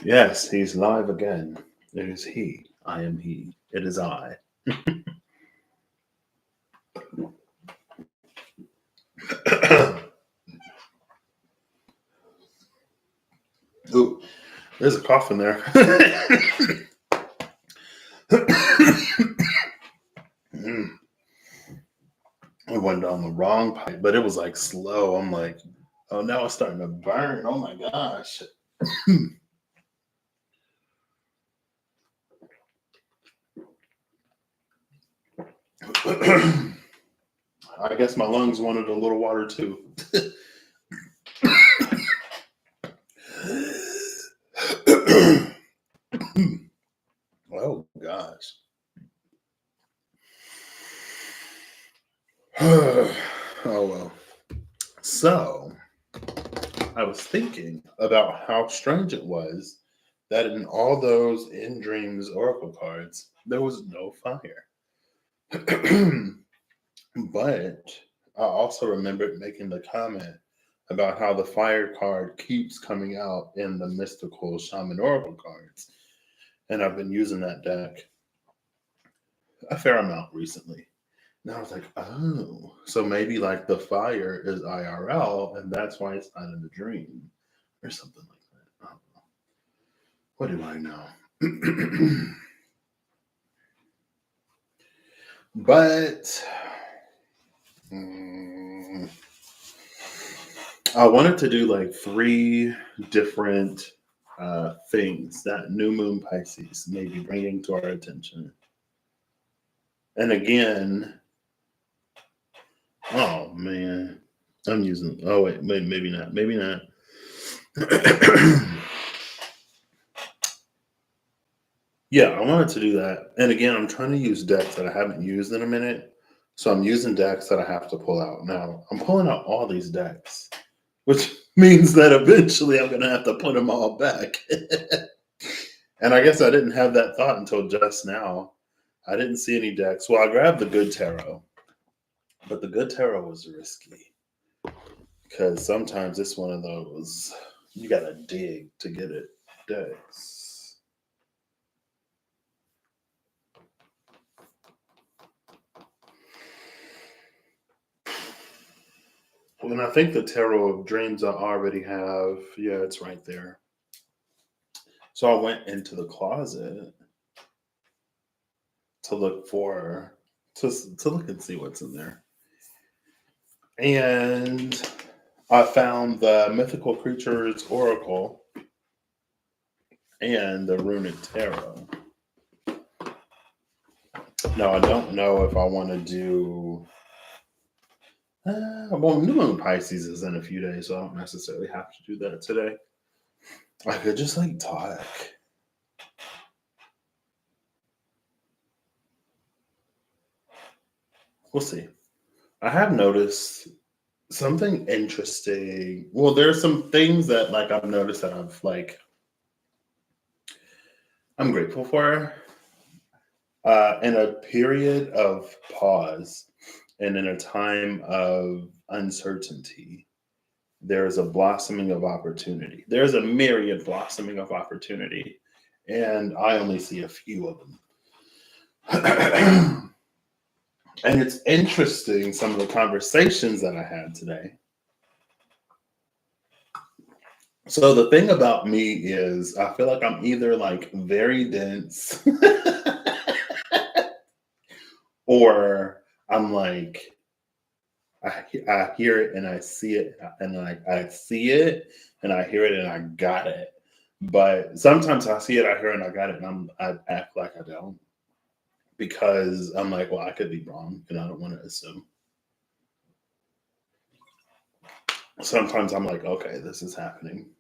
Yes, he's live again. It is he. I am he. It is I. Ooh, there's a cough in there. Mm, I went down the wrong pipe, but it was like slow. I'm like, oh, now it's starting to burn. Oh my gosh. I guess my lungs wanted a little water too. Oh gosh. Oh well. So I was thinking about how strange it was that in all those in dreams oracle cards there was no fire. But I also remembered making the comment about how the fire card keeps coming out in the mystical shaman oracle cards. And I've been using that deck a fair amount recently. And I was like, oh, so maybe like the fire is IRL and that's why it's not in the dream or something like that. I don't know. What do I know? But mm, I wanted to do like three different things that new moon Pisces may be bringing to our attention. And again, oh man, I'm using. Oh wait, maybe not. Maybe not. Yeah, I wanted to do that. And again, I'm trying to use decks that I haven't used in a minute. So I'm using decks that I have to pull out. Now, I'm pulling out all these decks, which means that eventually I'm going to have to put them all back. And I guess I didn't have that thought until just now. I didn't see any decks. Well, I grabbed the good tarot, but the good tarot was risky because sometimes it's one of those you got to dig to get it decks. And I think the Tarot of Dreams I already have. Yeah, it's right there. So I went into the closet to look for to look and see what's in there, and I found the Mythical Creatures Oracle and the Runic Tarot. Now I don't know if I want to do. Well, New Moon Pisces is in a few days, so I don't necessarily have to do that today. I could just like talk. We'll see. I have noticed something interesting. Well, there are some things that like I've noticed that I'm grateful for. In a period of pause and in a time of uncertainty, there is a blossoming of opportunity. There's a myriad blossoming of opportunity, and I only see a few of them. And it's interesting some of the conversations that I had today. So the thing about me is I feel like I'm either like very dense or I'm like I hear it and I see it and I see it and I hear it and I got it. But sometimes I see it, I hear it and I got it and I act like I don't because I'm like, well, I could be wrong and I don't want to assume. Sometimes I'm like, okay, this is happening.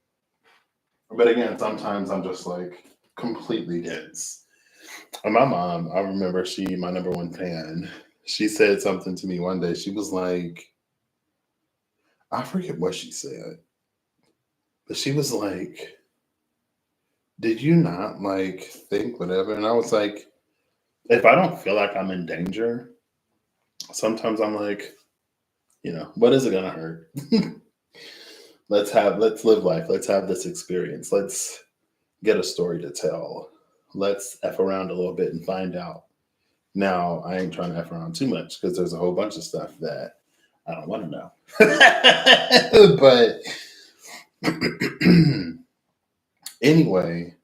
But again, sometimes I'm just like completely dense. And my mom, I remember my number one fan, she said something to me one day. She was like, I forget what she said, but she was like, did you not like think whatever? And I was like, if I don't feel like I'm in danger, sometimes I'm like, what is it gonna hurt? Let's live life. Let's have this experience. Let's get a story to tell. Let's F around a little bit and find out. Now, I ain't trying to F around too much because there's a whole bunch of stuff that I don't want to know. But anyway,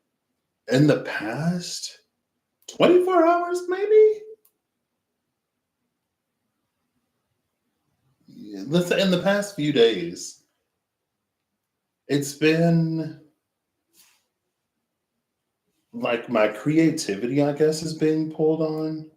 in the past 24 hours, maybe? Let's say in the past few days, it's been like my creativity, I guess, is being pulled on.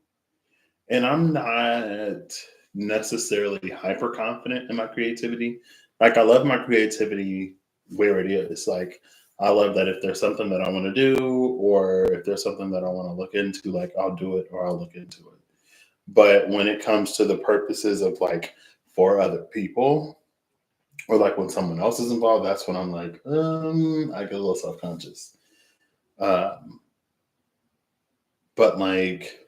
And I'm not necessarily hyper confident in my creativity. Like, I love my creativity where it is. Like, I love that if there's something that I want to do, or if there's something that I want to look into, like, I'll do it or I'll look into it. But when it comes to the purposes of like for other people, or like when someone else is involved, that's when I'm like, I get a little self conscious. Um, but like,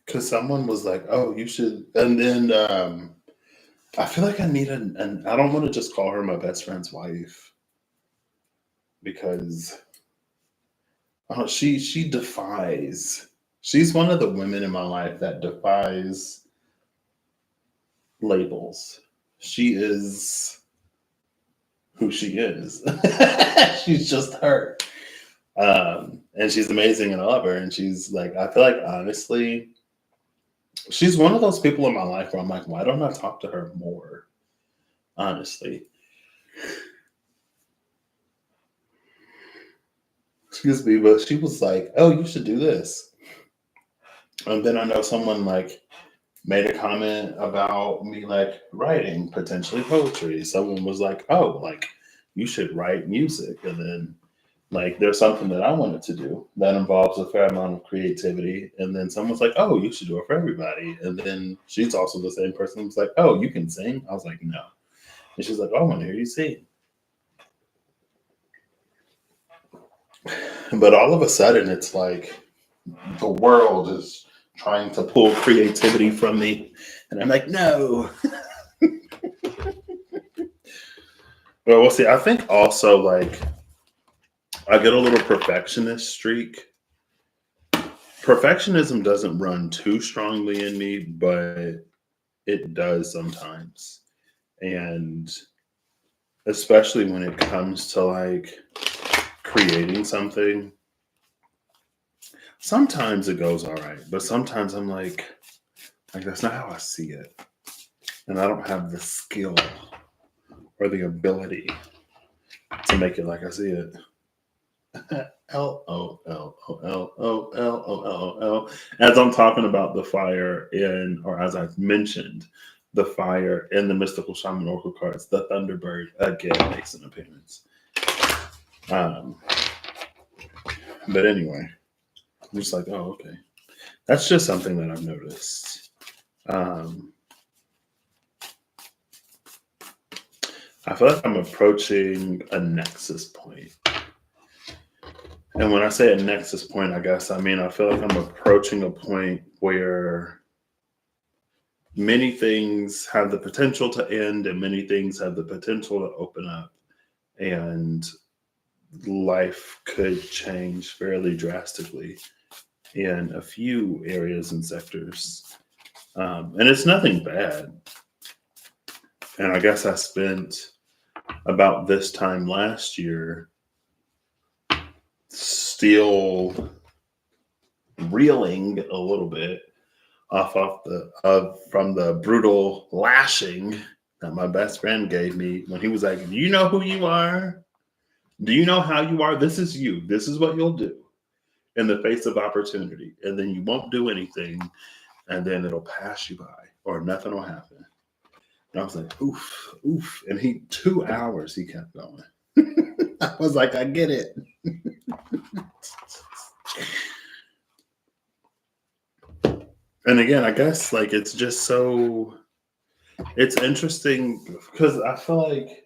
because someone was like, "Oh, you should," and then I feel like I need and I don't want to just call her my best friend's wife because she defies. She's one of the women in my life that defies labels. She is who she is. She's just her. And she's amazing and I love her. And she's like, I feel like honestly, she's one of those people in my life where I'm like, why don't I talk to her more? Honestly. Excuse me, but she was like, oh, you should do this. And then I know someone like made a comment about me like writing potentially poetry. Someone was like, oh, like you should write music. And then like there's something that I wanted to do that involves a fair amount of creativity. And then someone's like, oh, you should do it for everybody. And then she's also the same person who's like, oh, you can sing. I was like, no. And she's like, oh, I want to hear you sing. But all of a sudden, it's like the world is trying to pull creativity from me. And I'm like, no. Well, we'll see. I think also like I get a little perfectionist streak. Perfectionism doesn't run too strongly in me, but it does sometimes. And especially when it comes to like creating something, sometimes it goes all right, but sometimes I'm like that's not how I see it. And I don't have the skill or the ability to make it like I see it. L O L O L O L O L O. As I'm talking about the fire in, or as I've mentioned, the fire in the mystical shaman oracle cards, the Thunderbird again makes an appearance. Um, but anyway, I'm just like, oh, okay. That's just something that I've noticed. I feel like I'm approaching a nexus point. And when I say a nexus point, I guess I mean I feel like I'm approaching a point where many things have the potential to end and many things have the potential to open up. And life could change fairly drastically in a few areas and sectors. And it's nothing bad. And I guess I spent about this time last year still reeling a little bit from the brutal lashing that my best friend gave me when he was like, "Do you know who you are? Do you know how you are? This is you. This is what you'll do in the face of opportunity, and then you won't do anything, and then it'll pass you by, or nothing will happen." And I was like, "Oof, oof!" And 2 hours he kept going. I was like, "I get it." And again, I guess like it's just so it's interesting because I feel like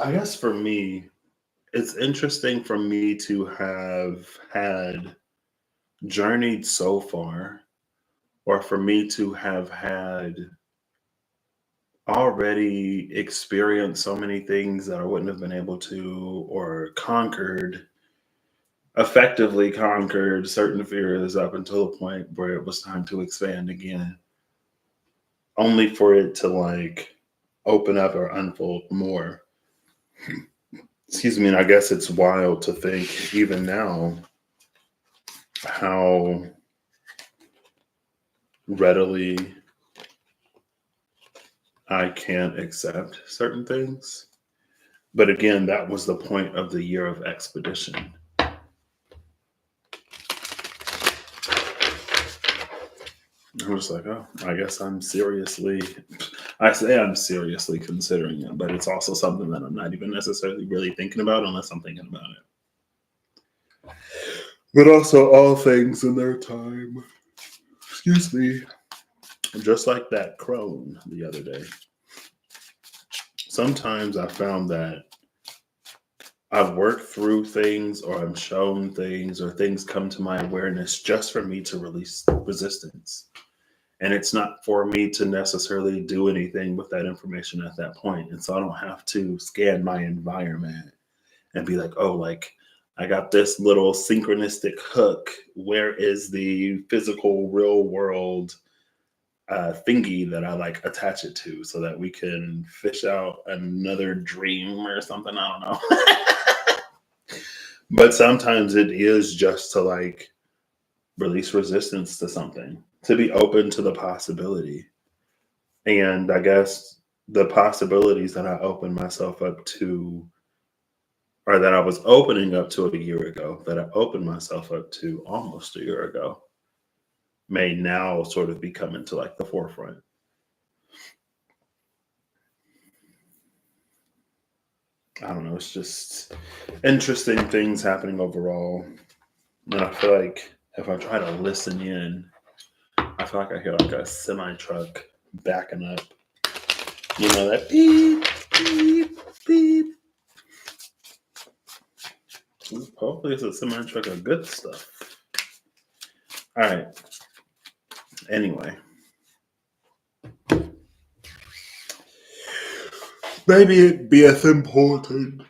I guess for me, it's interesting for me to have had journeyed so far, or for me to have had already experienced so many things that I wouldn't have been able to, or effectively conquered certain fears up until the point where it was time to expand again, only for it to like open up or unfold more. Excuse me. And I guess it's wild to think, even now, how readily I can't accept certain things. But again, that was the point of the year of expedition. I was like, oh, I guess I say I'm seriously considering it, but it's also something that I'm not even necessarily really thinking about unless I'm thinking about it. But also, all things in their time. Excuse me. Just like that crone the other day. Sometimes I found that I've worked through things, or I'm shown things, or things come to my awareness just for me to release resistance. And it's not for me to necessarily do anything with that information at that point. And so I don't have to scan my environment and be like, oh, like I got this little synchronistic hook. Where is the physical, real world thingy that I like attach it to so that we can fish out another dream or something? I don't know. But sometimes it is just to like release resistance to something, to be open to the possibility. And I guess the possibilities that I opened myself up to, or that I was opening up to a year ago, that I opened myself up to almost a year ago, may now sort of be coming to like the forefront. I don't know. It's just interesting things happening overall. And I feel like if I try to listen in, I feel like I hear like a semi truck backing up. You know, that beep, beep, beep. Hopefully, it's a semi truck of good stuff. All right. Anyway, maybe it be as important.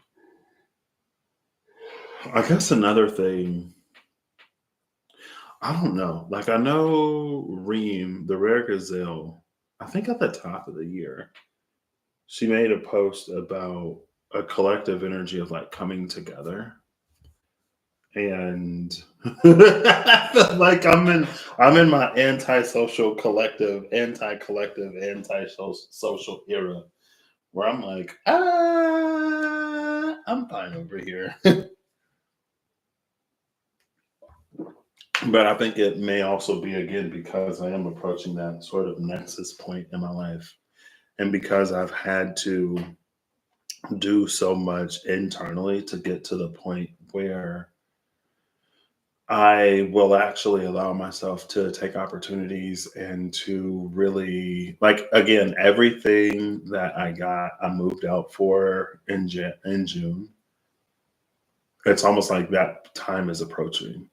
I guess another thing, I don't know. Like, I know Reem, the Rare Gazelle, I think at the top of the year, she made a post about a collective energy of like coming together. And I feel like I'm in my antisocial collective, anti-collective, anti-social era where I'm like, I'm fine over here. But I think it may also be again because I am approaching that sort of nexus point in my life. And because I've had to do so much internally to get to the point where I will actually allow myself to take opportunities and to really like again everything that I got I moved out for in June. It's almost like that time is approaching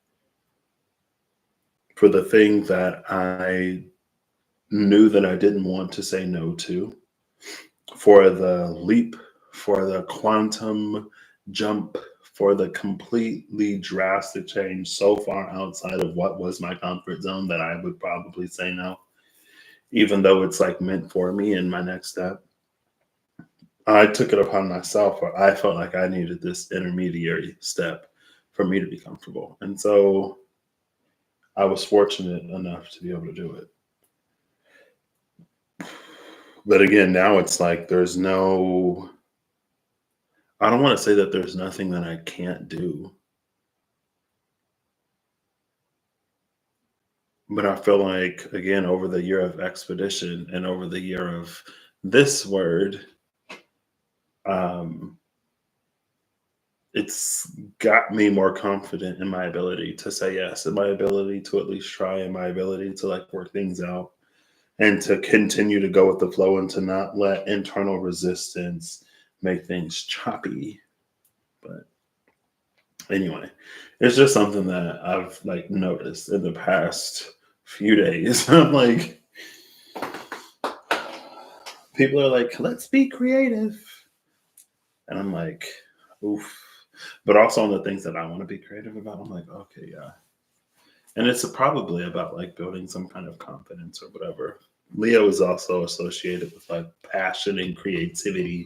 for the thing that I knew that I didn't want to say no to, for the leap, for the quantum jump, for the completely drastic change so far outside of what was my comfort zone that I would probably say no, even though it's like meant for me in my next step. I took it upon myself, or I felt like I needed this intermediary step for me to be comfortable. And so I was fortunate enough to be able to do it. But again, now it's like I don't want to say that there's nothing that I can't do, but I feel like, again, over the year of expedition and over the year of this word, um, it's got me more confident in my ability to say yes, in my ability to at least try, in my ability to like work things out and to continue to go with the flow and to not let internal resistance make things choppy. But anyway, it's just something that I've like noticed in the past few days. I'm like, People are like, let's be creative. And I'm like, oof. But also on the things that I want to be creative about, I'm like, okay, yeah. And it's probably about like building some kind of confidence or whatever. Leo is also associated with like passion and creativity.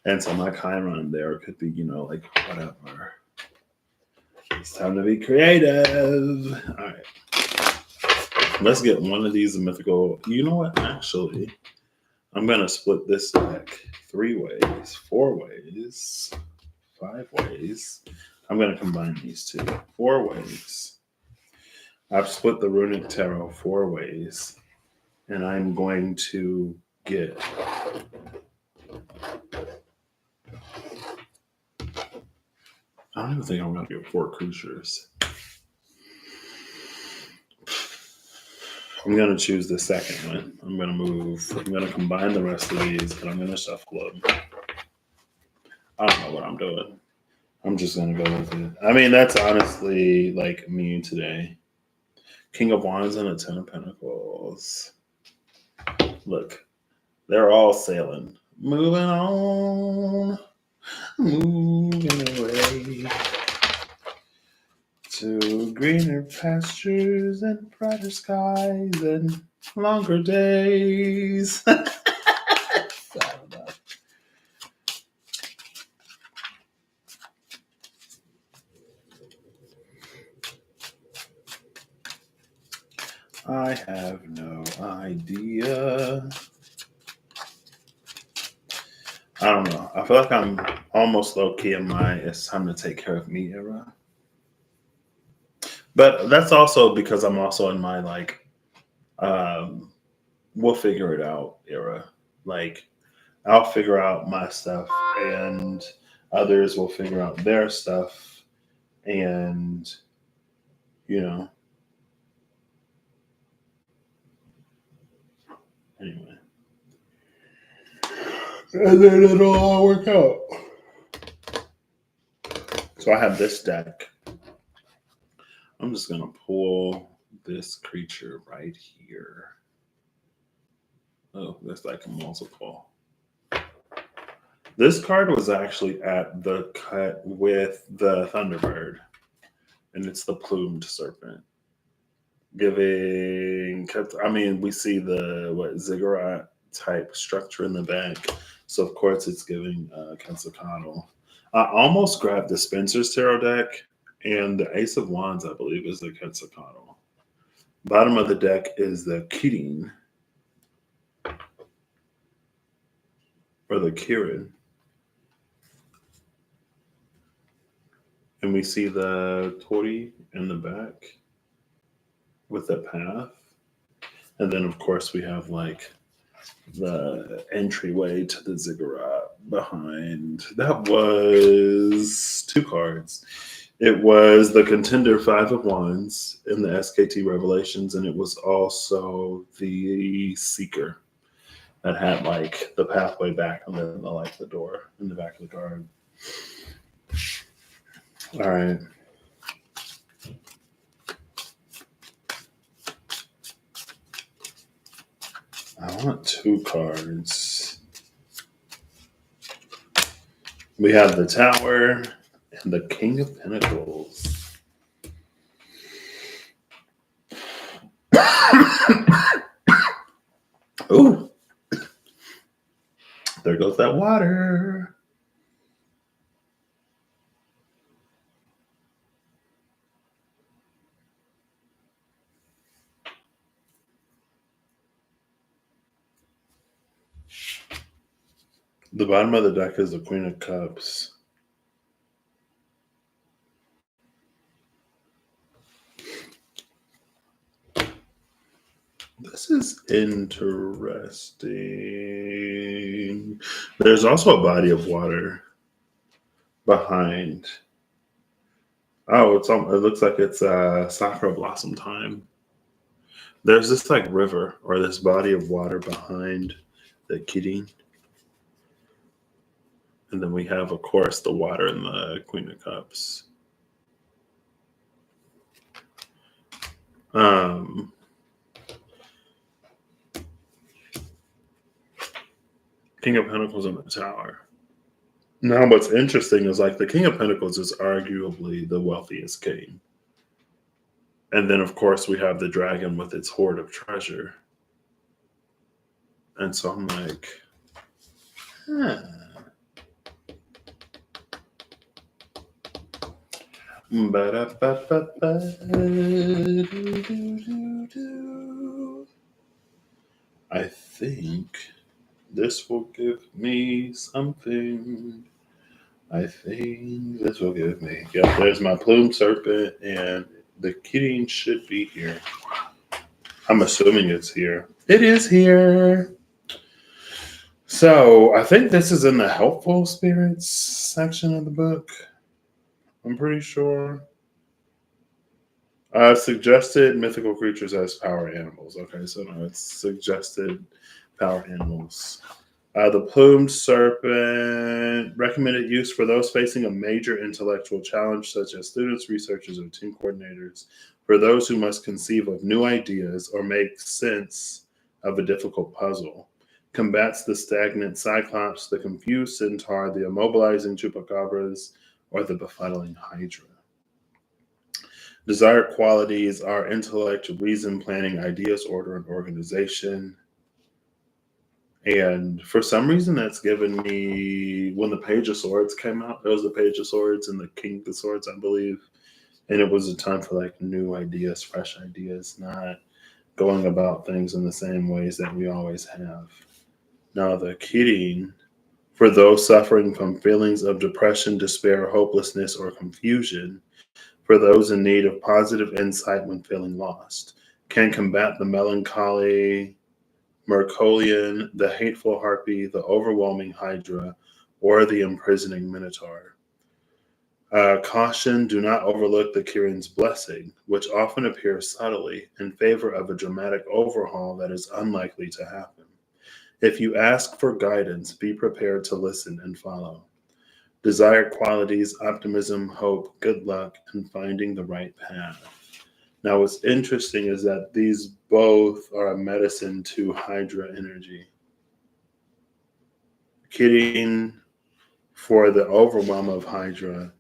And so my Chiron there could be, like whatever. It's time to be creative. All right. Let's get one of these mythical. You know what? Actually, I'm going to split this deck 3 ways, 4 ways, 5 ways. I'm going to combine these 2. 4 ways. I've split the Runic Tarot 4 ways. And I'm going to get I don't even think I'm going to get 4 creatures. I'm going to choose the second one. I'm going to combine the rest of these, and I'm going to shuffle them. I don't know what I'm doing. I'm just going to go with it. I mean, that's honestly like me today. King of Wands and a 10 of Pentacles. Look, they're all sailing. Moving on. Moving away. To greener pastures and brighter skies and longer days. I have no idea. I don't know. I feel like I'm almost low key in my it's time to take care of me era. But that's also because I'm also in my like we'll figure it out era. Like I'll figure out my stuff and others will figure out their stuff and you know anyway. And then it'll all work out. So I have this deck. I'm just gonna pull this creature right here. Oh, there's like a multiple. This card was actually at the cut with the Thunderbird, and it's the plumed serpent. Giving, I mean, we see the ziggurat type structure in the back, so of course it's giving Quetzalcoatl. I almost grabbed the Spencer's Tarot deck, and the Ace of Wands, I believe, is the Quetzalcoatl. Bottom of the deck is the Kirin, or the Kirin. And we see the Tori in the back with the path. And then, of course, we have like the entryway to the ziggurat behind. That was 2 cards. It was the Contender 5 of Wands in the SKT Revelations, and it was also the Seeker that had like the pathway back and then the door in the back of the card. All right. I want 2 cards. We have the Tower and the King of Pentacles. Ooh. There goes that water. The bottom of the deck is the Queen of Cups. This is interesting. There's also a body of water behind. Oh, it looks like it's sakura blossom time. There's this like river or this body of water behind the Kirin. And then we have, of course, the water in the Queen of Cups. King of Pentacles in the Tower. Now, what's interesting is like the King of Pentacles is arguably the wealthiest king. And then, of course, we have the dragon with its hoard of treasure. And so I'm like, huh. I think this will give me something. I think this will give me. Yeah, there's my plume serpent, and the kitty should be here. I'm assuming it's here. It is here. So I think this is in the helpful spirits section of the book. I'm pretty sure. Suggested mythical creatures as power animals. Okay, so no, it's suggested power animals. The plumed serpent, recommended use for those facing a major intellectual challenge, such as students, researchers, or team coordinators, for those who must conceive of new ideas or make sense of a difficult puzzle. Combats the stagnant cyclops, the confused centaur, the immobilizing chupacabras, or the befuddling hydra. Desired qualities are intellect, reason, planning, ideas, order, and organization. And for some reason, that's given me, when the Page of Swords came out, there was the Page of Swords and the King of Swords, I believe. And it was a time for like new ideas, fresh ideas, not going about things in the same ways that we always have. Now, the Kidding, for those suffering from feelings of depression, despair, hopelessness, or confusion, for those in need of positive insight when feeling lost, can combat the melancholy Mercolian, the hateful harpy, the overwhelming hydra, or the imprisoning minotaur. Caution, do not overlook the Kirin's blessing, which often appears subtly in favor of a dramatic overhaul that is unlikely to happen. If you ask for guidance, be prepared to listen and follow. Desired qualities, optimism, hope, good luck, and finding the right path. Now, what's interesting is that these both are a medicine to Hydra energy. Kidding for the overwhelm of Hydra,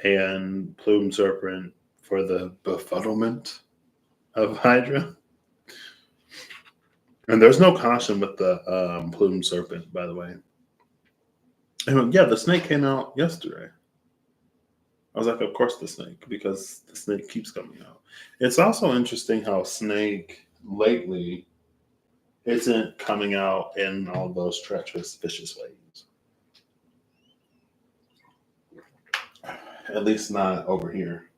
and Plume Serpent for the befuddlement of Hydra. And there's no caution with the Plume Serpent, by the way. And yeah, the snake came out yesterday. I was like, of course the snake, because the snake keeps coming out. It's also interesting how snake lately isn't coming out in all those treacherous, vicious ways. At least not over here.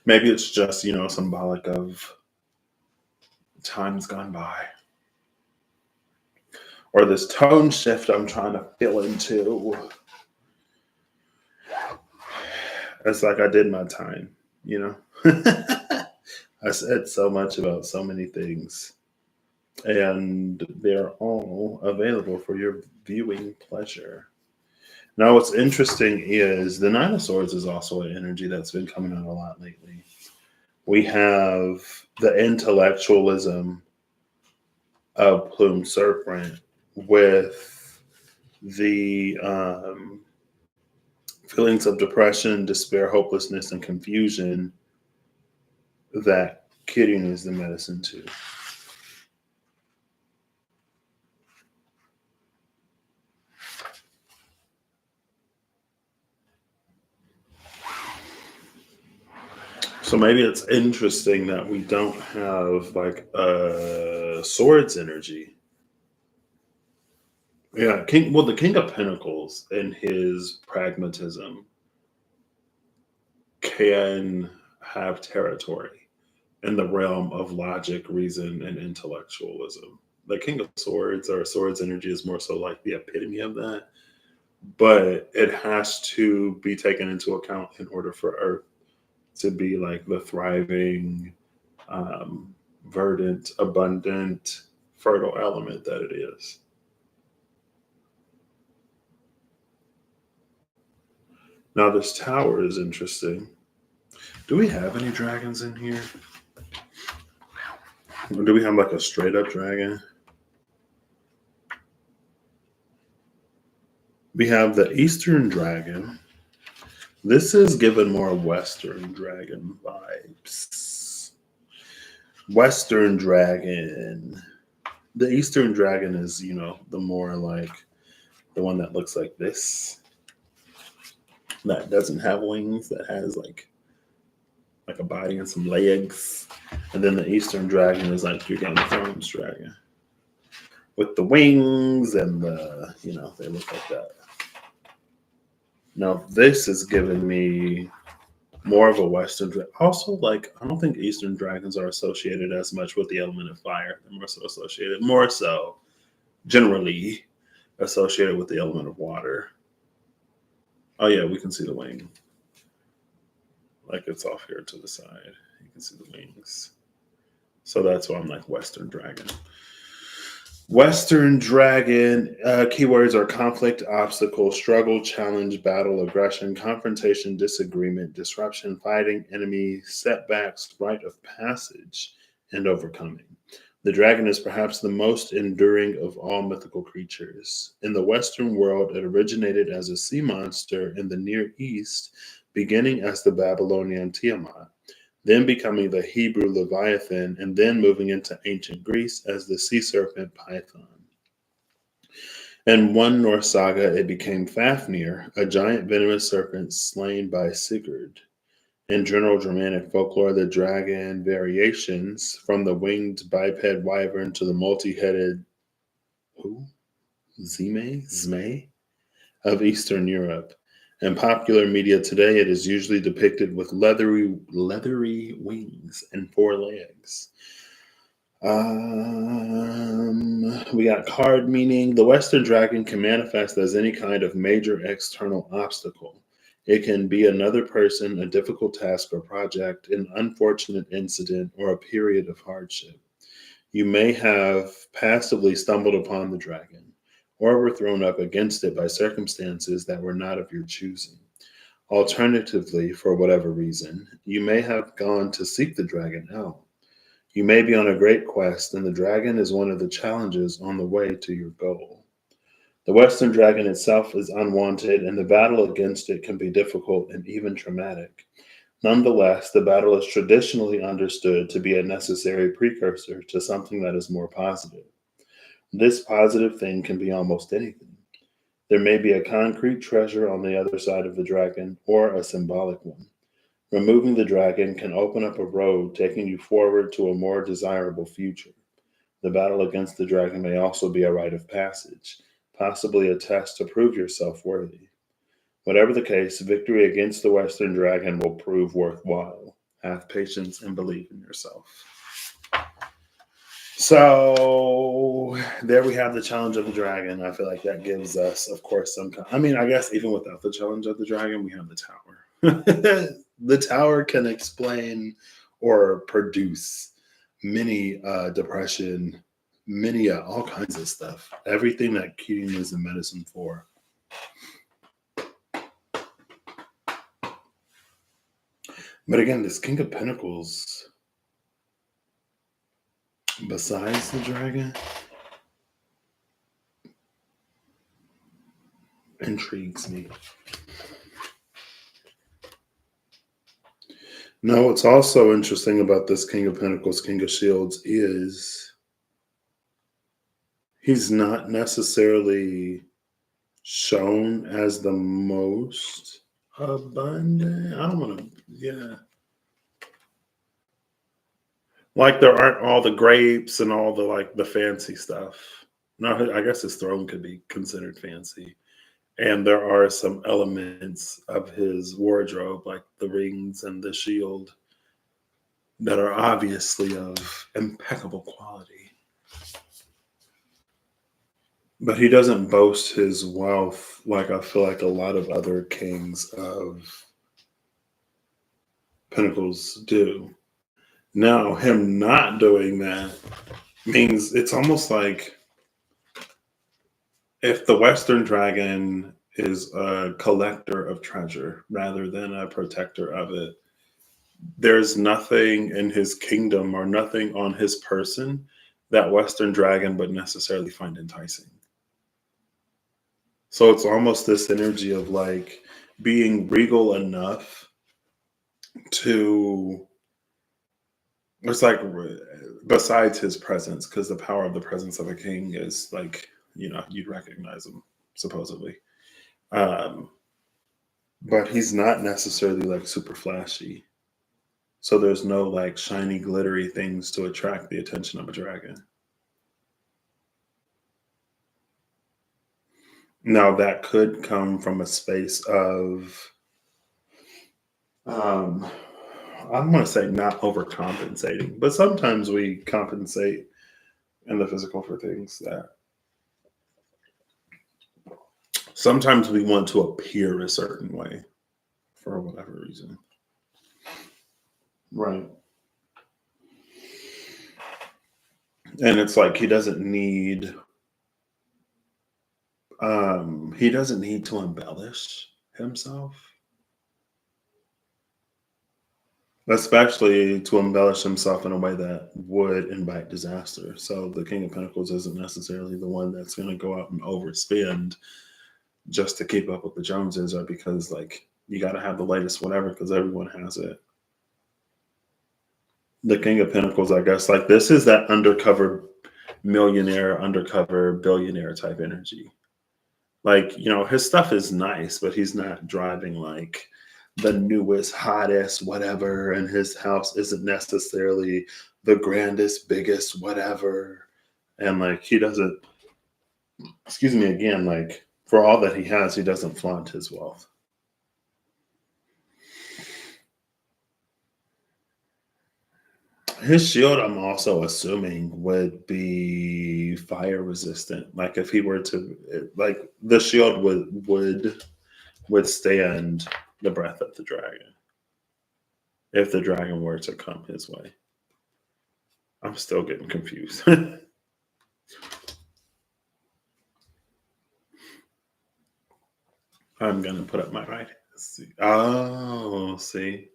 Maybe it's just, symbolic of times gone by. Or this tone shift I'm trying to feel into. It's like I did my time, I said so much about so many things, and they're all available for your viewing pleasure. Now, what's interesting is the Nine of Swords is also an energy that's been coming out a lot lately. We have the intellectualism of Plume Serpent with the feelings of depression, despair, hopelessness, and confusion that kidding is the medicine to. So maybe it's interesting that we don't have like a swords energy. Yeah, the King of Pentacles in his pragmatism can have territory in the realm of logic, reason, and intellectualism. The King of Swords or Swords energy is more so like the epitome of that, but it has to be taken into account in order for Earth to be like the thriving, verdant, abundant, fertile element that it is. Now, this tower is interesting. Do we have any dragons in here? Or do we have like a straight up dragon? We have the Eastern dragon. This is given more Western dragon vibes. Western dragon. The Eastern dragon is, the more like the one that looks like this, that doesn't have wings, that has like a body and some legs. And then the Eastern dragon is like your Game of Thrones dragon with the wings and they look like that. Now this is giving me more of a Western. Also, like I don't think Eastern dragons are associated as much with the element of fire. They're more so generally associated with the element of water. Oh yeah, we can see the wing. Like it's off here to the side. You can see the wings. So that's why I'm like Western dragon. Western dragon keywords are conflict, obstacle, struggle, challenge, battle, aggression, confrontation, disagreement, disruption, fighting, enemy, setbacks, rite of passage, and overcoming. The dragon is perhaps the most enduring of all mythical creatures. In the Western world, it originated as a sea monster in the Near East, beginning as the Babylonian Tiamat, then becoming the Hebrew Leviathan, and then moving into ancient Greece as the sea serpent Python. In one Norse saga, it became Fafnir, a giant venomous serpent slain by Sigurd. In general Germanic folklore, the dragon variations, from the winged biped wyvern to the multi-headed Zme of Eastern Europe. In popular media today, it is usually depicted with leathery wings and four legs. We got card meaning. The Western dragon can manifest as any kind of major external obstacle. It can be another person, a difficult task or project, an unfortunate incident, or a period of hardship. You may have passively stumbled upon the dragon, or were thrown up against it by circumstances that were not of your choosing. Alternatively, for whatever reason, you may have gone to seek the dragon out. You may be on a great quest, and the dragon is one of the challenges on the way to your goal. The Western dragon itself is unwanted, and the battle against it can be difficult and even traumatic. Nonetheless, the battle is traditionally understood to be a necessary precursor to something that is more positive. This positive thing can be almost anything. There may be a concrete treasure on the other side of the dragon, or a symbolic one. Removing the dragon can open up a road taking you forward to a more desirable future. The battle against the dragon may also be a rite of passage, possibly a test to prove yourself worthy. Whatever the case, victory against the Western dragon will prove worthwhile. Have patience and believe in yourself. So there we have the challenge of the dragon. I feel like that gives us, of course, some kind. I mean, I guess even without the challenge of the dragon, we have the tower. The tower can explain or produce many depression, many all kinds of stuff. Everything that Keating is in medicine for. But again, this King of Pentacles, besides the dragon, intrigues me. Now, what's also interesting about this King of Pentacles, King of Shields is he's not necessarily shown as the most abundant. I don't want to, yeah. Like there aren't all the grapes and all the the fancy stuff. No, I guess his throne could be considered fancy. And there are some elements of his wardrobe, like the rings and the shield, that are obviously of impeccable quality. But he doesn't boast his wealth like I feel like a lot of other kings of pentacles do. Now, him not doing that means it's almost like if the Western dragon is a collector of treasure rather than a protector of it, there's nothing in his kingdom or nothing on his person that Western dragon would necessarily find enticing. So it's almost this energy of like being regal enough to, it's like besides his presence, because the power of the presence of a king is like, you'd recognize him supposedly. Um, but he's not necessarily like super flashy. So there's no like shiny, glittery things to attract the attention of a dragon. Now that could come from a space of, um, I'm going to say not overcompensating, but sometimes we compensate in the physical for things that sometimes we want to appear a certain way for whatever reason. Right. And it's like he doesn't need to embellish himself, especially to embellish himself in a way that would invite disaster. So the King of Pentacles isn't necessarily the one that's going to go out and overspend just to keep up with the Joneses, or because like you got to have the latest whatever because everyone has it. The King of Pentacles, I guess, like this is that undercover millionaire, undercover billionaire type energy. Like, his stuff is nice, but he's not driving like the newest, hottest, whatever. And his house isn't necessarily the grandest, biggest, whatever. And like, he doesn't, excuse me again, like for all that he has, he doesn't flaunt his wealth. His shield, I'm also assuming, would be fire resistant. Like if he were to, like the shield would withstand the breath of the dragon if the dragon were to come his way. I'm still getting confused. I'm gonna put up my right hand. See. Oh, see,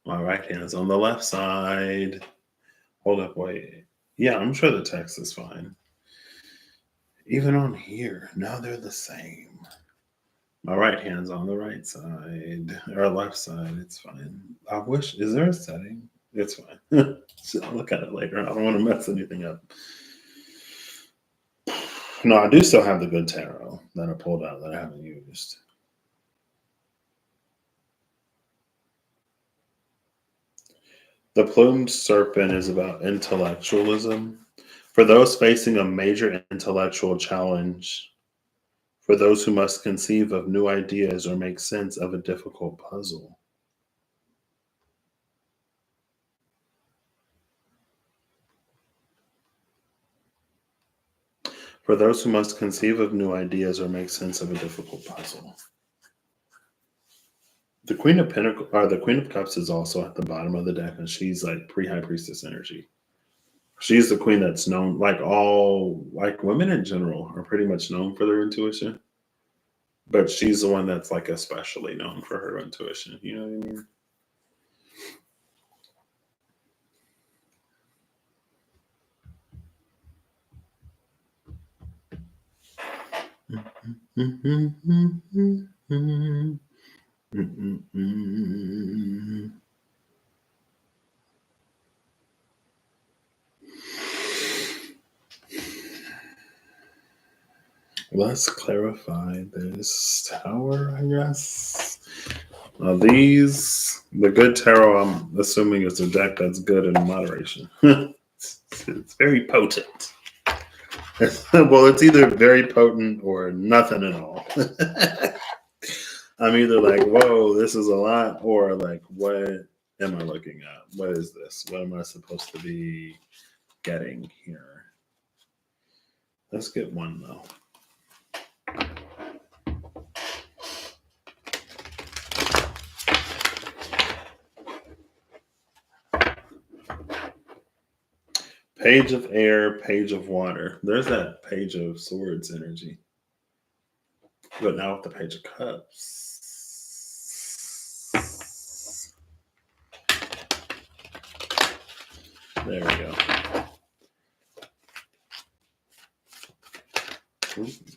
my right hand's on the left side. Hold up, wait. Yeah, I'm sure the text is fine. Even on here, now they're the same. My right hand's on the right side or left side. It's fine. I wish. Is there a setting? It's fine. So I'll look at it later. I don't want to mess anything up. No, I do still have the good tarot that I pulled out that I haven't used. The plumed serpent is about intellectualism. For those facing a major intellectual challenge, for those who must conceive of new ideas or make sense of a difficult puzzle. For those who must conceive of new ideas or make sense of a difficult puzzle. The Queen of Pentacles, or the Queen of Cups, is also at the bottom of the deck, and she's like pre-High Priestess energy. She's the queen that's known, like all like women in general are pretty much known for their intuition, but she's the one that's like especially known for her intuition. You know what I mean? Let's clarify this tower, I guess. The good tarot, I'm assuming, is a deck that's good in moderation. It's very potent. Well, it's either very potent or nothing at all. I'm either like, whoa, this is a lot, or like, what am I looking at? What is this? What am I supposed to be getting here? Let's get one though. Page of air, page of water. There's that page of swords energy. But now with the page of cups. There we go.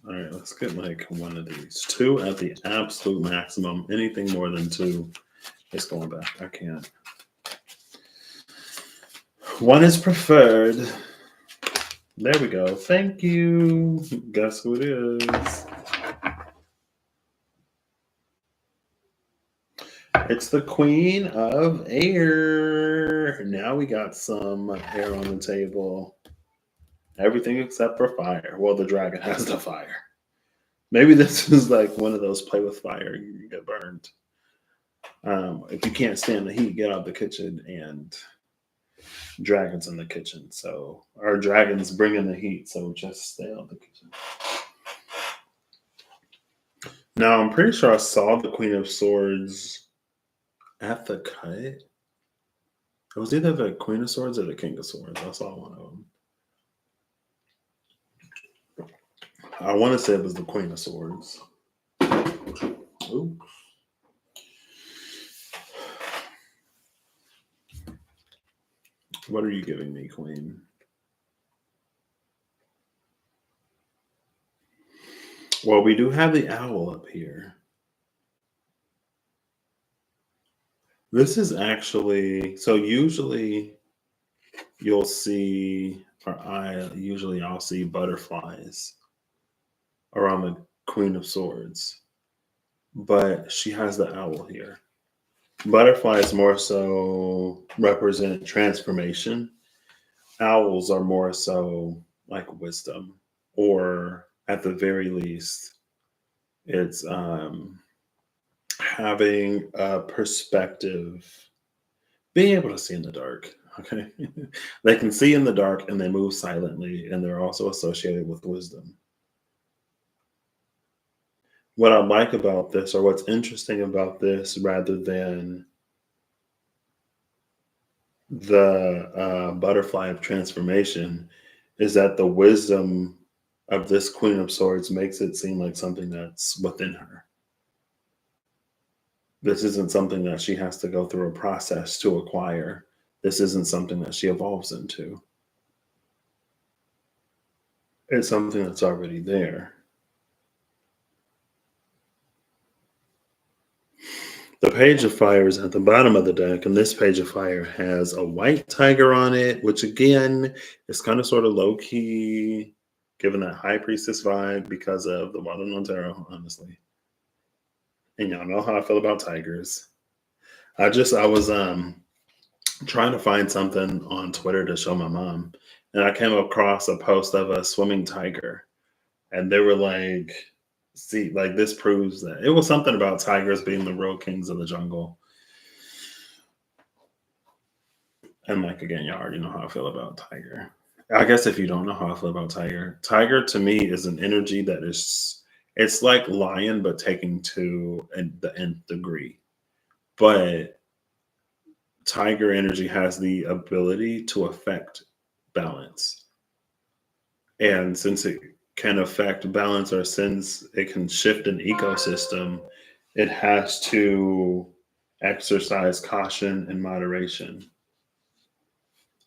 All right, let's get like one of these. Two at the absolute maximum. Anything more than two, it's going back. I can't. One is preferred. There we go. Thank you. Guess who it is? It's the Queen of Air. Now we got some air on the table. Everything except for fire. Well, the dragon has the fire. Maybe this is like one of those play with fire, you get burned. If you can't stand the heat, get out of the kitchen, and dragons in the kitchen. So our dragons bring in the heat, so just stay out of the kitchen. Now I'm pretty sure I saw the Queen of Swords at the cut. It was either the Queen of Swords or the King of Swords. I saw one of them. I want to say it was the Queen of Swords. Ooh. What are you giving me, Queen? Well, we do have the owl up here. This is actually, so usually you'll see, or I'll see butterflies around the Queen of Swords, but she has the owl here. Butterflies more so represent transformation. Owls are more so like wisdom, or at the very least, it's having a perspective, being able to see in the dark. Okay. They can see in the dark and they move silently, and they're also associated with wisdom. What I like about this, or what's interesting about this, rather than the butterfly of transformation, is that the wisdom of this Queen of Swords makes it seem like something that's within her. This isn't something that she has to go through a process to acquire. This isn't something that she evolves into. It's something that's already there. The Page of Fire is at the bottom of the deck, and this Page of Fire has a white tiger on it, which again is kind of sort of low key, given that High Priestess vibe because of the Watermelon Tarot, honestly. And y'all know how I feel about tigers. I was trying to find something on Twitter to show my mom, and I came across a post of a swimming tiger, and they were like, see, like this proves that it was something about tigers being the real kings of the jungle. And like again, y'all already know how I feel about tiger. I guess if you don't know how I feel about tiger, tiger to me is an energy that is, it's like lion but taken to the nth degree. But tiger energy has the ability to affect balance. And since it can affect balance, or since it can shift an ecosystem, it has to exercise caution and moderation.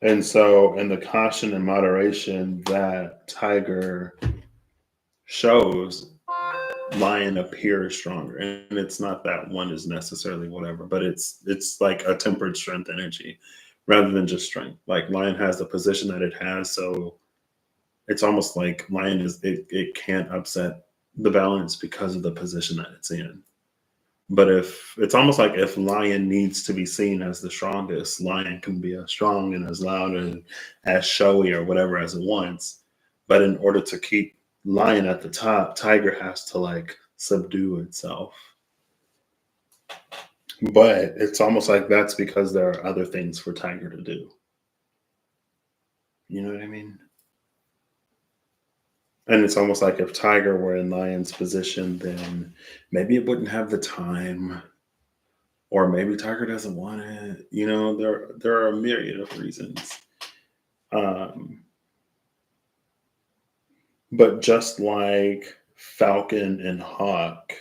And so, in the caution and moderation that tiger shows, lion appears stronger. And it's not that one is necessarily whatever, but it's like a tempered strength energy rather than just strength. Like lion has the position that it has, so it's almost like lion it can't upset the balance because of the position that it's in. But if it's almost like if lion needs to be seen as the strongest, lion can be as strong and as loud and as showy or whatever as it wants. But in order to keep lion at the top, tiger has to like subdue itself. But it's almost like that's because there are other things for tiger to do. You know what I mean? And it's almost like if tiger were in lion's position, then maybe it wouldn't have the time, or maybe tiger doesn't want it. You know, there are a myriad of reasons. Um, but just like falcon and hawk,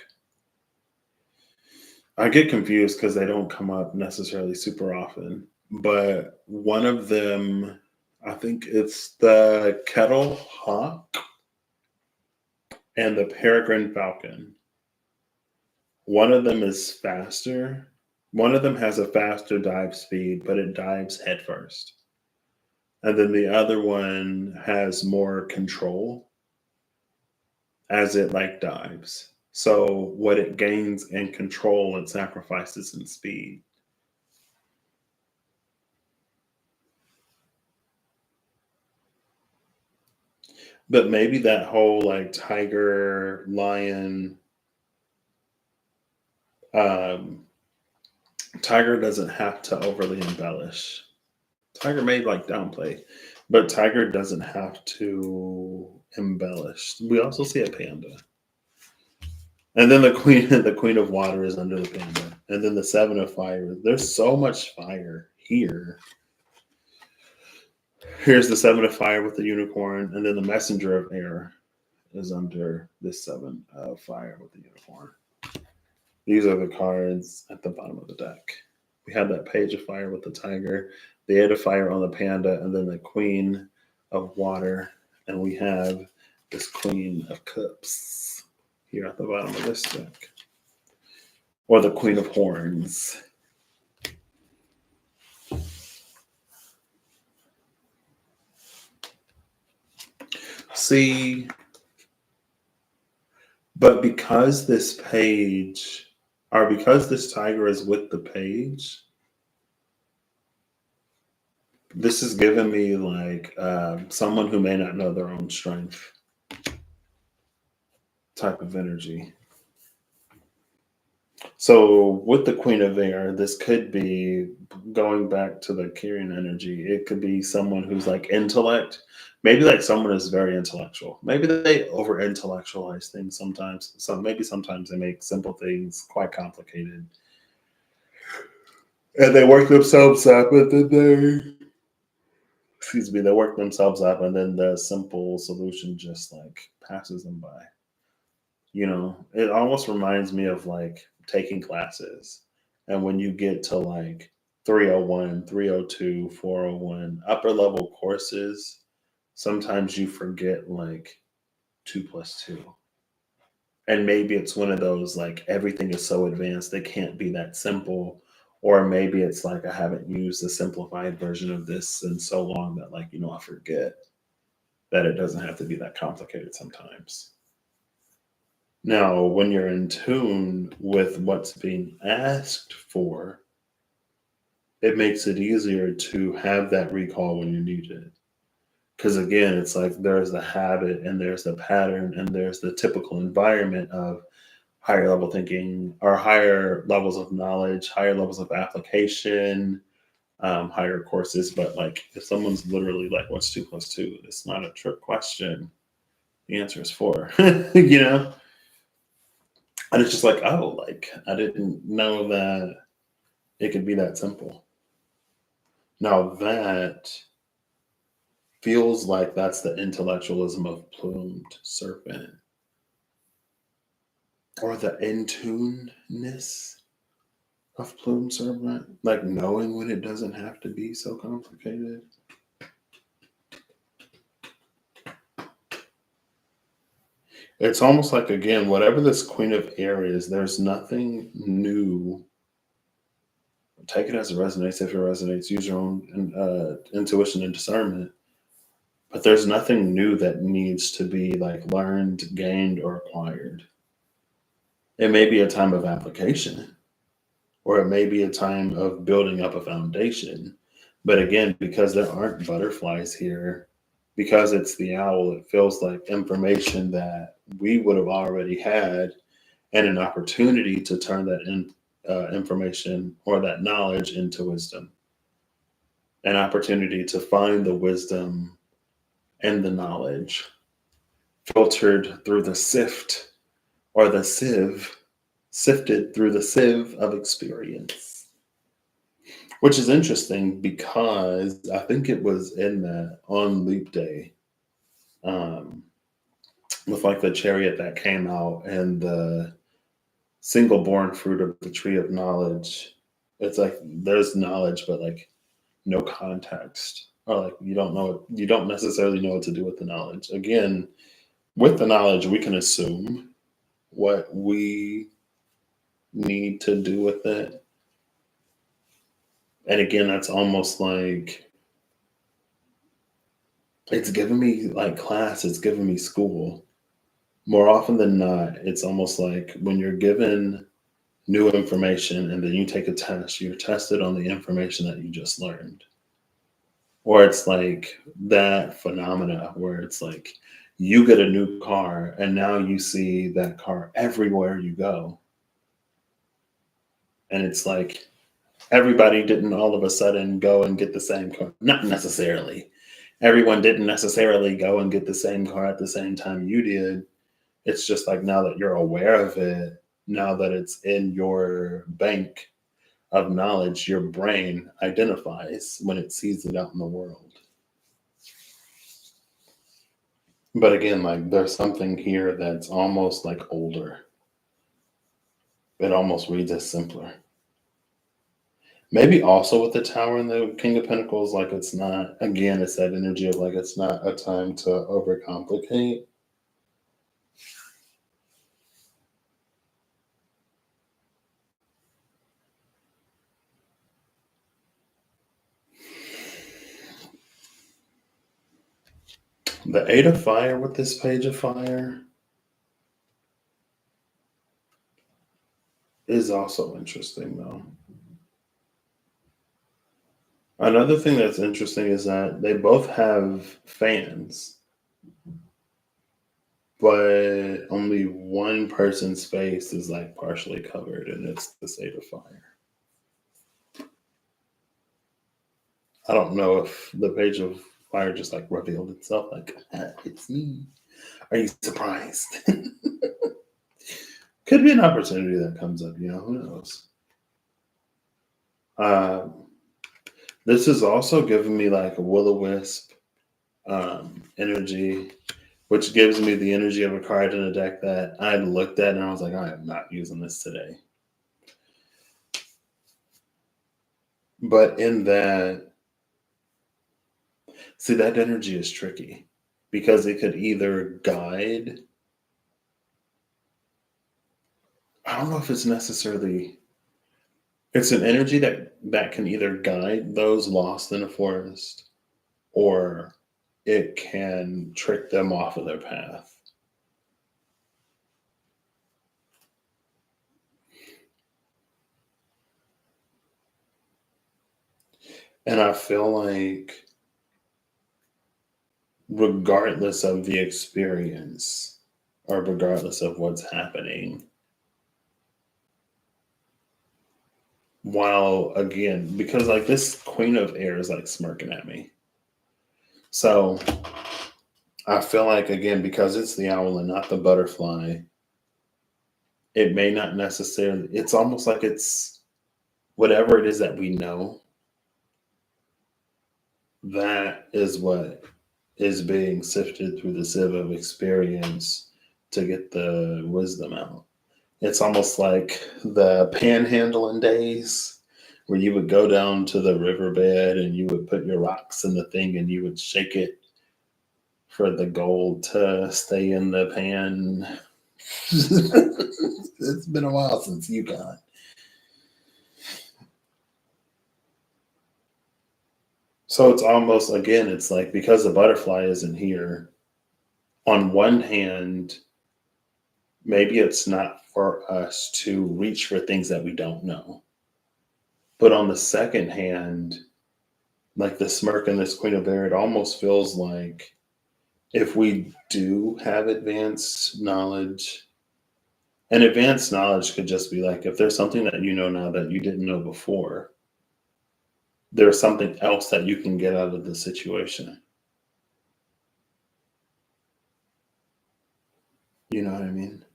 I get confused because they don't come up necessarily super often. but one of them, I think it's the kettle hawk and the peregrine falcon. One of them is faster. One of them has a faster dive speed, but it dives headfirst. And then the other one has more control as it like dives. So what it gains in control, it sacrifices in speed. But maybe that whole like tiger, lion, um, tiger doesn't have to overly embellish. Tiger may like downplay, but tiger doesn't have to embellish. We also see a panda. And then the queen, the queen of water is under the panda, and then the seven of fire. There's so much fire here. Here's the seven of fire with the unicorn, and then the messenger of air is under this seven of fire with the unicorn. These are the cards at the bottom of the deck. We have that page of fire with the tiger, the eight of fire on the panda, and then the queen of water, and we have this queen of cups here at the bottom of this deck, or the queen of horns. See, but because this page, or because this tiger is with the page, this is giving me like someone who may not know their own strength type of energy. So with the Queen of Air, this could be going back to the Kyrian energy. It could be someone who's like intellect. Maybe like someone is very intellectual. Maybe they over intellectualize things sometimes. So maybe sometimes they make simple things quite complicated. And they work themselves up and then they work themselves up and then the simple solution just like passes them by. It almost reminds me of like taking classes. And when you get to like 301, 302, 401, upper level courses, sometimes you forget like 2 plus 2. And maybe it's one of those like everything is so advanced, it can't be that simple. Or maybe it's like I haven't used a simplified version of this in so long that like, I forget that it doesn't have to be that complicated sometimes. Now, when you're in tune with what's being asked for, it makes it easier to have that recall when you need it. Because again, it's like there's the habit and there's the pattern and there's the typical environment of higher level thinking or higher levels of knowledge, higher levels of application, higher courses. But like if someone's literally like, what's 2 plus 2? It's not a trick question. The answer is 4, you know? And it's just like, oh, like I didn't know that it could be that simple. Now that feels like that's the intellectualism of plumed serpent or the in-tuneness of plumed serpent, like knowing when it doesn't have to be so complicated. It's almost like, again, whatever this Queen of Air is, there's nothing new. Take it as it resonates. If it resonates, use your own intuition and discernment. But there's nothing new that needs to be like learned, gained, or acquired. It may be a time of application, or it may be a time of building up a foundation. But again, because there aren't butterflies here, because it's the owl, it feels like information that we would have already had and an opportunity to turn that information or that knowledge into wisdom. An opportunity to find the wisdom and the knowledge filtered through the sift or the sieve, sifted through the sieve of experience. Which is interesting because I think it was in that on Leap Day, with like the chariot that came out and the single born fruit of the tree of knowledge. It's like there's knowledge, but like no context, or like you don't necessarily know what to do with the knowledge. Again, with the knowledge, we can assume what we need to do with it. And again, that's almost like it's giving me like class, it's giving me school. More often than not, it's almost like when you're given new information and then you take a test, you're tested on the information that you just learned. Or it's like that phenomena where it's like you get a new car and now you see that car everywhere you go. And it's like everybody didn't all of a sudden go and get the same car. Not necessarily. Everyone didn't necessarily go and get the same car at the same time you did. It's just like now that you're aware of it, now that it's in your bank of knowledge, your brain identifies when it sees it out in the world. But again, like there's something here that's almost like older. It almost reads as simpler. Maybe also with the Tower and the King of Pentacles, like it's not, again, it's that energy of like it's not a time to overcomplicate. The Eight of Fire with this Page of Fire is also interesting, though. Another thing that's interesting is that they both have fans, but only one person's face is like partially covered, and it's the Eight of Fire. I don't know if the Page of Fire just like revealed itself, like, it's me. Are you surprised? Could be an opportunity that comes up, who knows? This is also giving me like a will-o-wisp energy, which gives me the energy of a card in a deck that I looked at and I was like, I am not using this today. But in that, see, that energy is tricky because it could either guide. I don't know if it's necessarily. It's an energy that can either guide those lost in a forest, or it can trick them off of their path. And I feel like, regardless of the experience or regardless of what's happening, while again, because like this Queen of Air is like smirking at me. So I feel like, again, because it's the owl and not the butterfly, it may not necessarily, it's almost like it's whatever it is that we know, that is what is being sifted through the sieve of experience to get the wisdom out. It's almost like the panhandling days where you would go down to the riverbed and you would put your rocks in the thing and you would shake it for the gold to stay in the pan. It's been a while since you got. So it's almost, again, it's like because the butterfly isn't here, on one hand, maybe it's not for us to reach for things that we don't know. But on the second hand, like the smirk in this Queen of Air, it almost feels like if we do have advanced knowledge, and advanced knowledge could just be like if there's something that you know now that you didn't know before, there's something else that you can get out of the situation. You know what I mean?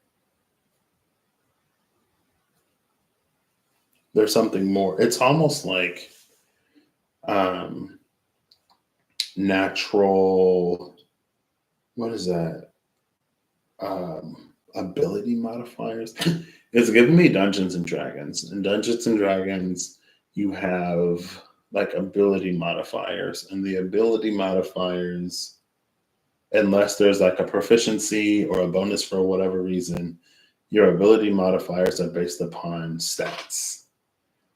There's something more. It's almost like um, natural, what is that? Ability modifiers. It's giving me Dungeons and Dragons. In Dungeons and Dragons, you have like ability modifiers. And the ability modifiers, unless there's like a proficiency or a bonus for whatever reason, your ability modifiers are based upon stats.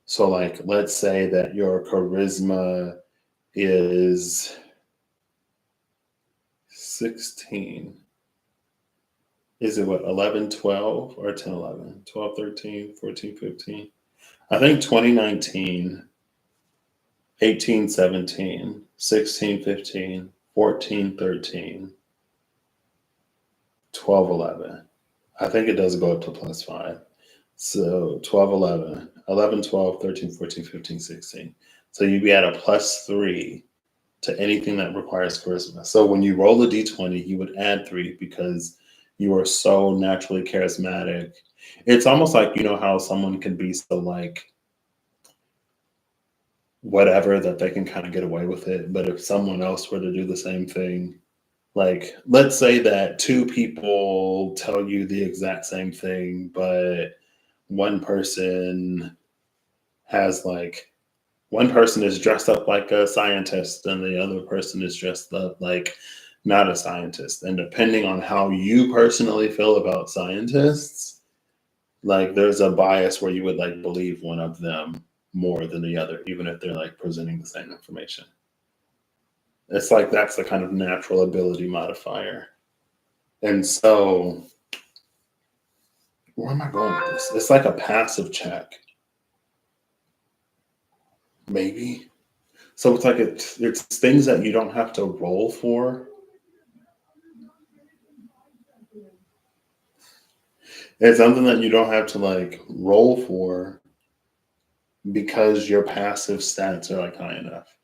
So, like, let's say that your charisma is 16. Is it what, 11, 12, or 10, 11, 12, 13, 14, 15? I think 2019, 18, 17, 16, 15, 14, 13, 12, 11. I think it does go up to +5. So 12, 11, 11, 12, 13, 14, 15, 16. So you'd be at a +3 to anything that requires charisma. So when you roll a d20, you would add 3 because you are so naturally charismatic. It's almost like, you know, how someone can be so like whatever that they can kind of get away with it. But if someone else were to do the same thing, like let's say that two people tell you the exact same thing, but one person has like one person is dressed up like a scientist and the other person is dressed up like not a scientist. And depending on how you personally feel about scientists, like there's a bias where you would like believe one of them more than the other, even if they're like presenting the same information. It's like that's the kind of natural ability modifier. And so, where am I going with this? It's like a passive check, maybe. So it's like it's things that you don't have to roll for. It's something that you don't have to like roll for because your passive stats are like high enough.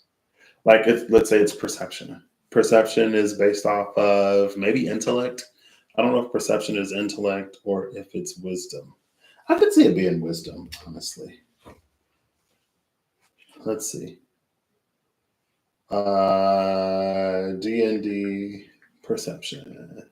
Like let's say it's perception. Perception is based off of maybe intellect. I don't know if perception is intellect or if it's wisdom. I could see it being wisdom, honestly. Let's see. D&D perception.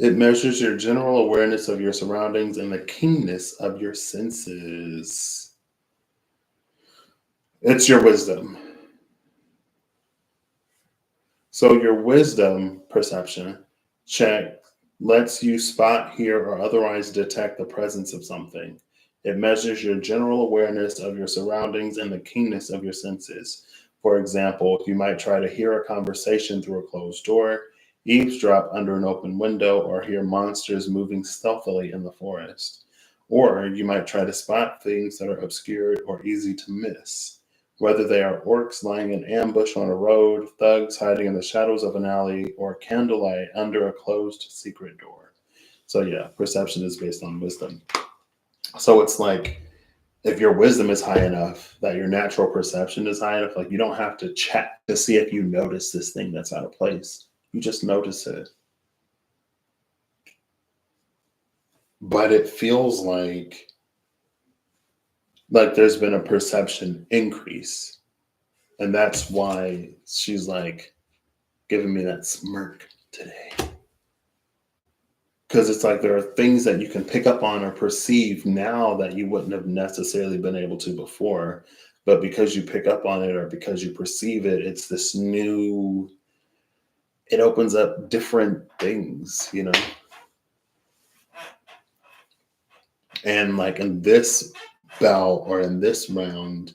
It measures your general awareness of your surroundings and the keenness of your senses. It's your wisdom. So your wisdom perception check lets you spot, hear, or otherwise detect the presence of something. It measures your general awareness of your surroundings and the keenness of your senses. For example, you might try to hear a conversation through a closed door, eavesdrop under an open window, or hear monsters moving stealthily in the forest. Or you might try to spot things that are obscured or easy to miss, whether they are orcs lying in ambush on a road, thugs hiding in the shadows of an alley, or candlelight under a closed secret door. So, yeah, perception is based on wisdom. So, it's like if your wisdom is high enough that your natural perception is high enough, like you don't have to check to see if you notice this thing that's out of place. You just notice it. But it feels like there's been a perception increase. And that's why she's like giving me that smirk today. Because it's like there are things that you can pick up on or perceive now that you wouldn't have necessarily been able to before. But because you pick up on it or because you perceive it, it's this new, it opens up different things, you know? And like in this bout or in this round,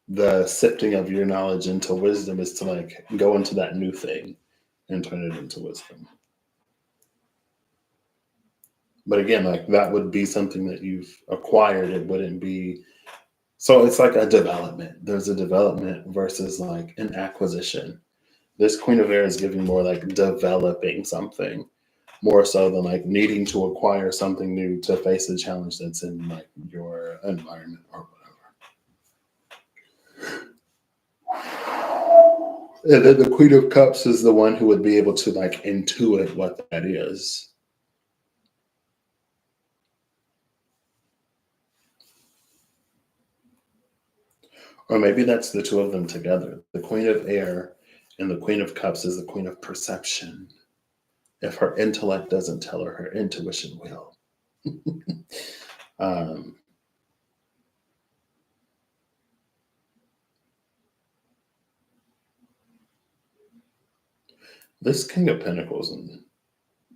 the sifting of your knowledge into wisdom is to like go into that new thing and turn it into wisdom. But again, like that would be something that you've acquired. It wouldn't be. So it's like a development. There's a development versus like an acquisition. This Queen of Air is giving more like developing something more so than like needing to acquire something new to face a challenge that's in like your environment or whatever. And then the Queen of Cups is the one who would be able to like intuit what that is. Or maybe that's the two of them together. The Queen of Air And the Queen of Cups is the Queen of perception. If her intellect doesn't tell her, her intuition will. um, this King of Pentacles and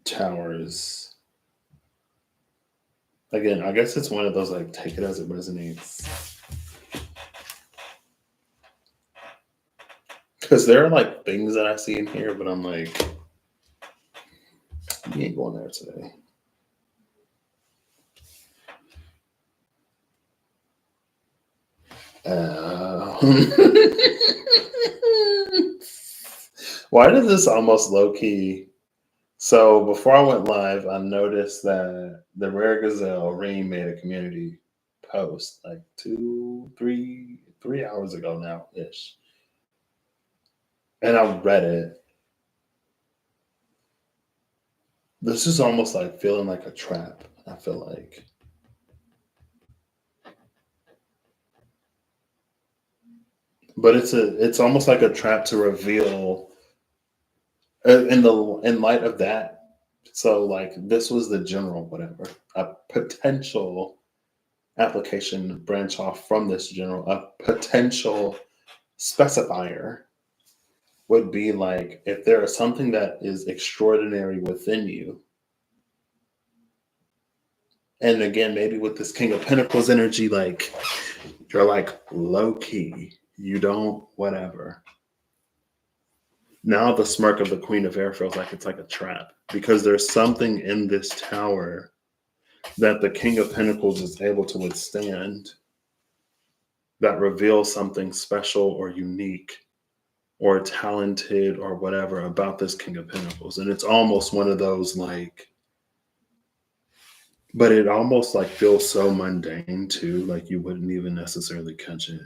Towers, again, I guess it's one of those like take it as it resonates. Because there are like things that I see in here, but I'm like, you ain't going there today. Why did this almost low key? So before I went live, I noticed that the Rare Gazelle Reem made a community post like 3 hours ago now ish, and I read it. This is almost like feeling like a trap. I feel like, but it's almost like a trap to reveal in light of that. So like this was the general whatever, a potential application branch off from this general, a potential specifier would be like if there is something that is extraordinary within you. And again, maybe with this King of Pentacles energy, like you're like low key, you don't whatever. Now the smirk of the Queen of Air feels like it's like a trap because there's something in this tower that the King of Pentacles is able to withstand that reveals something special or unique or talented or whatever about this King of Pentacles. And it's almost one of those like, but it almost like feels so mundane too, like you wouldn't even necessarily catch it.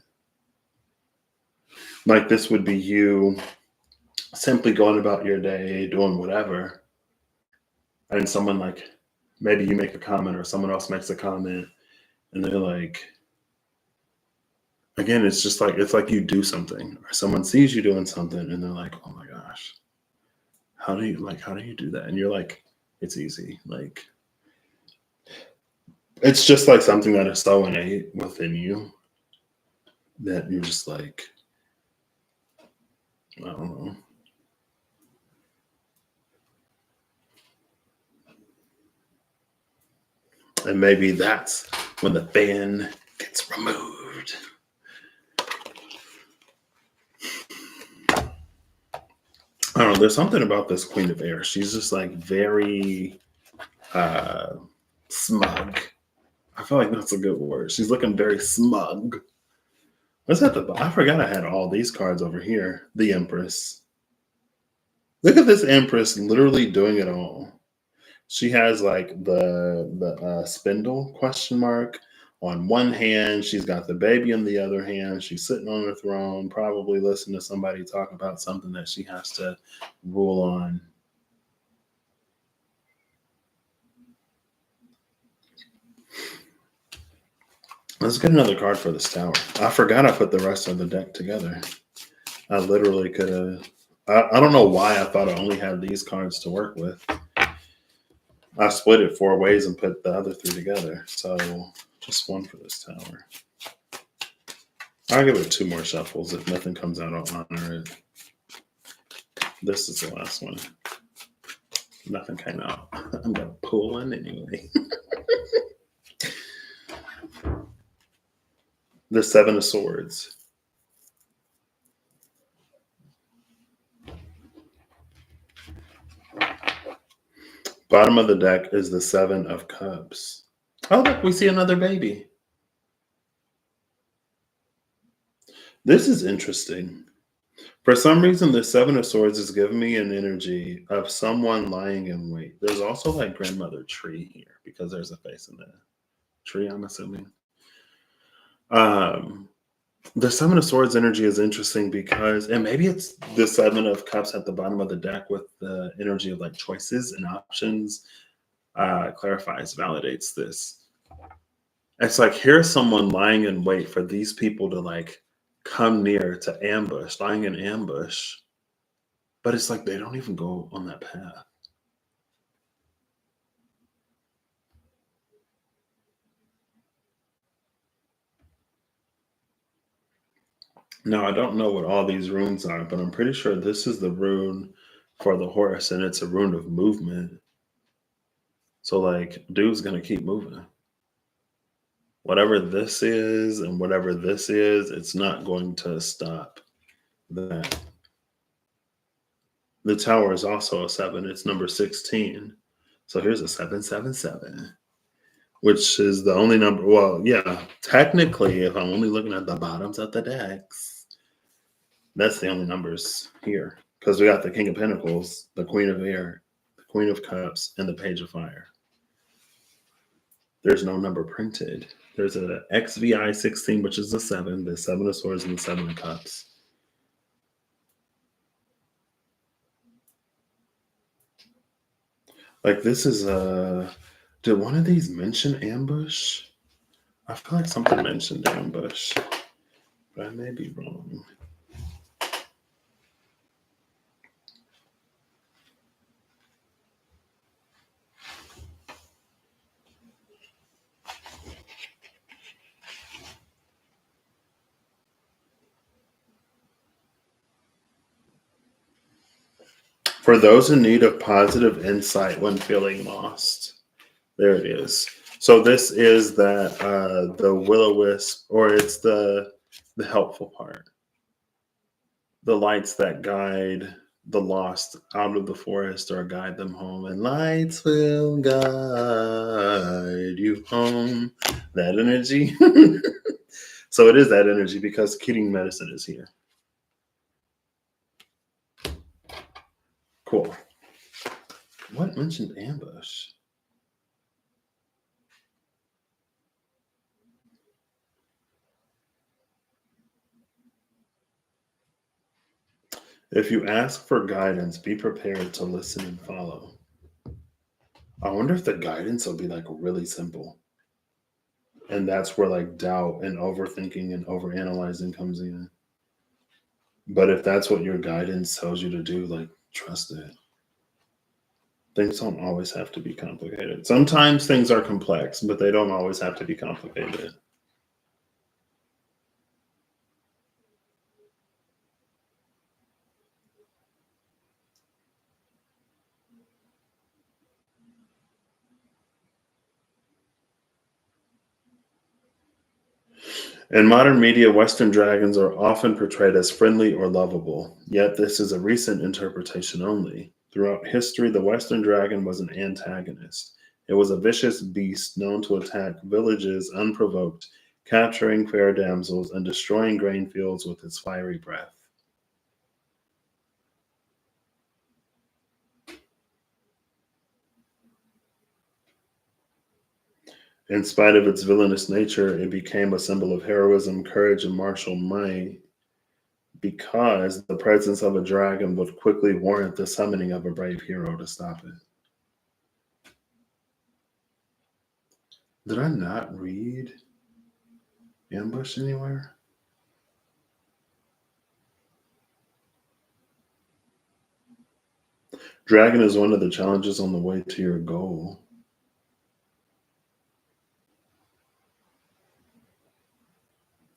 Like this would be you simply going about your day, doing whatever, and someone like, maybe you make a comment or someone else makes a comment, and they're like, again, it's like you do something or someone sees you doing something and they're like, oh my gosh, how do you do that? And you're like, it's easy. Like, it's just like something that is so innate within you that you're just like, I don't know. And maybe that's when the fan gets removed. I don't know. There's something about this Queen of Air. She's just like very smug. I feel like that's a good word. She's looking very smug. What's at the I forgot I had all these cards over here. The Empress. Look at this Empress literally doing it all. She has like the spindle question mark on one hand. She's got the baby in the other hand. She's sitting on her throne, probably listening to somebody talk about something that she has to rule on. Let's get another card for this tower. I forgot I put the rest of the deck together. I literally could have. I don't know why I thought I only had these cards to work with. I split it 4 ways and put the other 3 together. So just one for this tower. I'll give it 2 more shuffles. If nothing comes out, I'll honor it. This is the last one. Nothing came out. I'm going to pull one anyway. The 7 of Swords. Bottom of the deck is the 7 of Cups. Oh, look, we see another baby. This is interesting. For some reason, the 7 of Swords is giving me an energy of someone lying in wait. There's also like grandmother tree here because there's a face in the tree, I'm assuming. The 7 of Swords energy is interesting because, and maybe it's the 7 of Cups at the bottom of the deck with the energy of like choices and options, clarifies, validates this. It's like here's someone lying in wait for these people to like come near to ambush, lying in ambush. But it's like they don't even go on that path. Now, I don't know what all these runes are, but I'm pretty sure this is the rune for the horse, and it's a rune of movement. So, like, dude's gonna keep moving. Whatever this is and whatever this is, it's not going to stop that. The tower is also a seven. It's number 16. So here's a 777, which is the only number. Well, yeah, technically, if I'm only looking at the bottoms of the decks, that's the only numbers here. Because we got the King of Pentacles, the Queen of Air, the Queen of Cups, and the Page of Fire. There's no number printed. There's a XVI 16, which is a seven, the Seven of Swords, and the Seven of Cups. Like, this is a. Did one of these mention ambush? I feel like something mentioned ambush, but I may be wrong. For those in need of positive insight when feeling lost, there it is. So this is that the will-o-wisp, or it's the helpful part, the lights that guide the lost out of the forest or guide them home, and lights will guide you home. That energy. So it is that energy because Keating medicine is here. Cool. What mentioned ambush? If you ask for guidance, be prepared to listen and follow. I wonder if the guidance will be like really simple. And that's where like doubt and overthinking and overanalyzing comes in. But if that's what your guidance tells you to do, like trust it. Things don't always have to be complicated. Sometimes things are complex, but they don't always have to be complicated. In modern media, Western dragons are often portrayed as friendly or lovable, yet, this is a recent interpretation only. Throughout history, the Western dragon was an antagonist. It was a vicious beast known to attack villages unprovoked, capturing fair damsels and destroying grain fields with its fiery breath. In spite of its villainous nature, it became a symbol of heroism, courage, and martial might because the presence of a dragon would quickly warrant the summoning of a brave hero to stop it. Did I not read ambush anywhere? Dragon is one of the challenges on the way to your goal.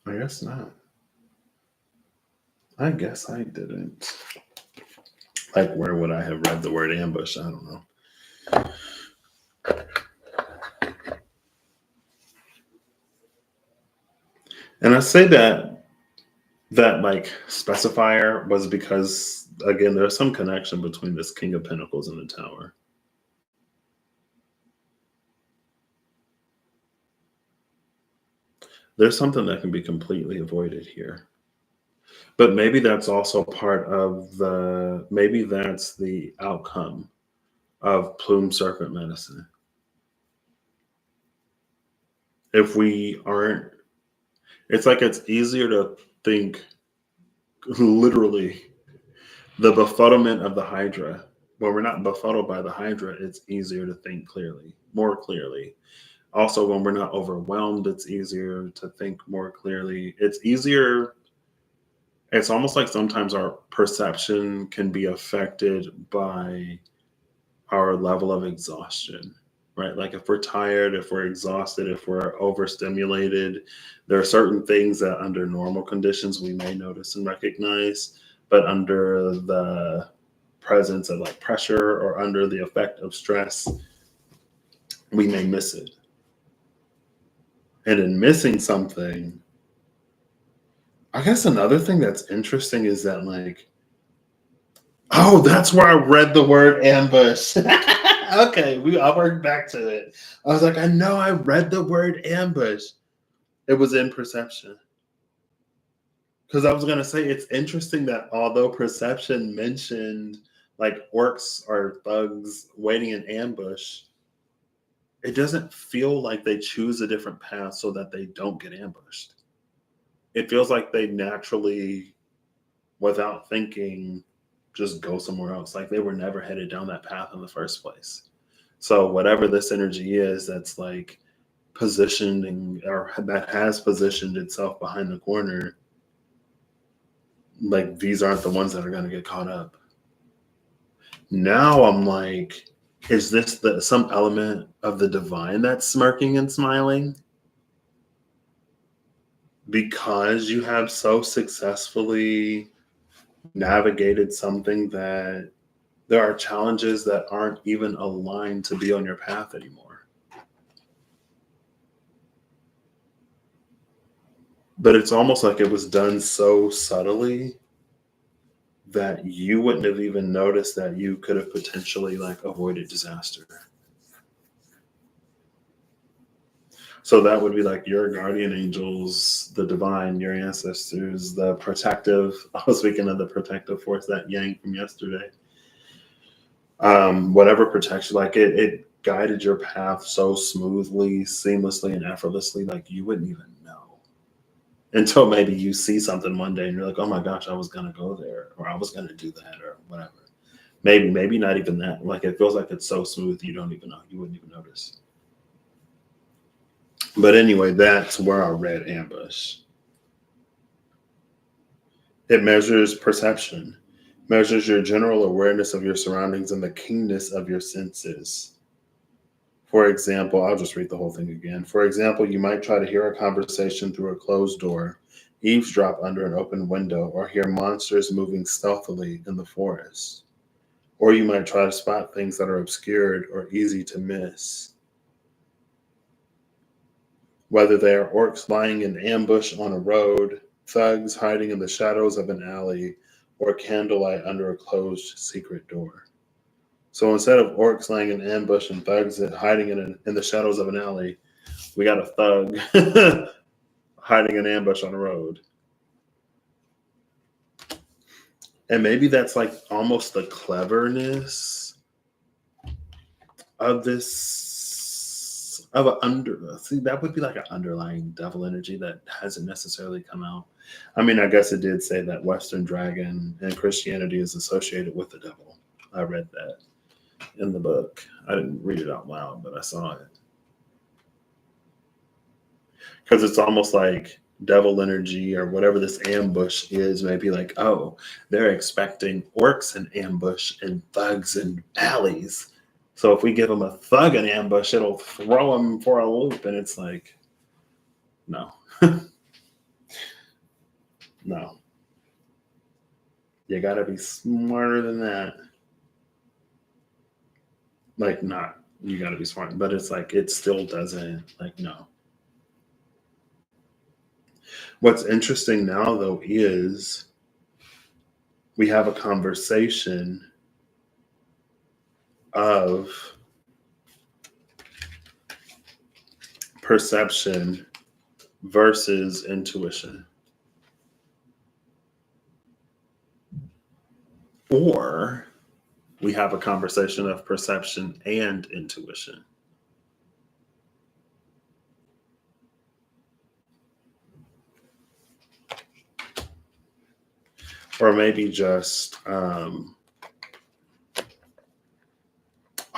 I guess not. I guess I didn't. Like, where would I have read the word ambush? I don't know. And I say that like specifier was because again there's some connection between this King of Pentacles and the Tower. There's something that can be completely avoided here. But maybe that's also part of maybe that's the outcome of plume serpent medicine. If we aren't, it's like it's easier to think literally the befuddlement of the Hydra. When we're not befuddled by the Hydra, it's easier to think clearly, more clearly. Also, when we're not overwhelmed, it's easier to think more clearly. It's easier It's almost like sometimes our perception can be affected by our level of exhaustion, right? Like if we're tired, if we're exhausted, if we're overstimulated, there are certain things that under normal conditions we may notice and recognize, but under the presence of like pressure or under the effect of stress, we may miss it. And in missing something, I guess another thing that's interesting is that like, oh, that's where I read the word ambush. Okay, I worked back to it. I was like, I know I read the word ambush. It was in perception. Because I was gonna say it's interesting that although perception mentioned like orcs or thugs waiting in ambush, it doesn't feel like they choose a different path so that they don't get ambushed. It feels like they naturally, without thinking, just go somewhere else. Like they were never headed down that path in the first place. So whatever this energy is that's like positioning or that has positioned itself behind the corner, like these aren't the ones that are going to get caught up. Now I'm like, is this some element of the divine that's smirking and smiling? Because you have so successfully navigated something that there are challenges that aren't even aligned to be on your path anymore. But it's almost like it was done so subtly that you wouldn't have even noticed that you could have potentially like avoided disaster. So that would be like your guardian angels, the divine, your ancestors, the protective. I was speaking of the protective force, that yang from yesterday. Whatever protects you, like it guided your path so smoothly, seamlessly, and effortlessly, like you wouldn't even know until maybe you see something one day and you're like, oh my gosh, I was gonna go there, or I was gonna do that, or whatever. Maybe not even that. Like it feels like it's so smooth you don't even know, you wouldn't even notice. But anyway, that's where I read ambush. It measures perception, measures your general awareness of your surroundings and the keenness of your senses. For example, I'll just read the whole thing again. For example, you might try to hear a conversation through a closed door, eavesdrop under an open window, or hear monsters moving stealthily in the forest. Or you might try to spot things that are obscured or easy to miss. Whether they are orcs lying in ambush on a road, thugs hiding in the shadows of an alley, or candlelight under a closed secret door. So instead of orcs laying in ambush and thugs hiding in the shadows of an alley, we got a thug hiding in ambush on a road. And maybe that's like almost the cleverness of this, of an see, that would be like an underlying devil energy that hasn't necessarily come out. I mean, I guess it did say that Western dragon and Christianity is associated with the devil. I read that in the book. I didn't read it out loud, but I saw it. Because it's almost like devil energy or whatever this ambush is, maybe like, oh, they're expecting orcs in ambush and thugs in alleys. So if we give them a thug in ambush, it'll throw them for a loop. And it's like, no. No. You got to be smarter than that. Like, not, you got to be smart. But it's like, it still doesn't, like, no. What's interesting now, though, is we have a conversation of perception versus intuition. Or we have a conversation of perception and intuition. Or maybe just, I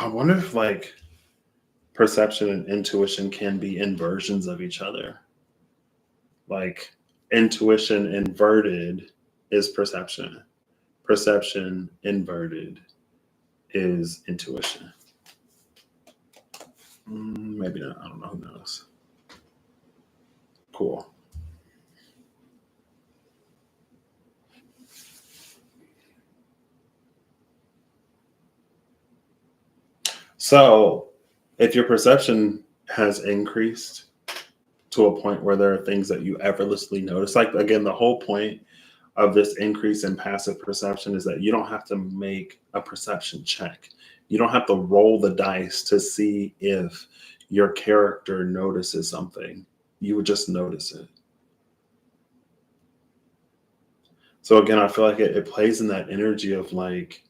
wonder if like perception and intuition can be inversions of each other. Like intuition inverted is perception. Perception inverted is intuition. Maybe not. I don't know. Who knows? Cool. So, if your perception has increased to a point where there are things that you effortlessly notice, like again, the whole point of this increase in passive perception is that you don't have to make a perception check. You don't have to roll the dice to see if your character notices something. You would just notice it. So again, I feel like it plays in that energy of like,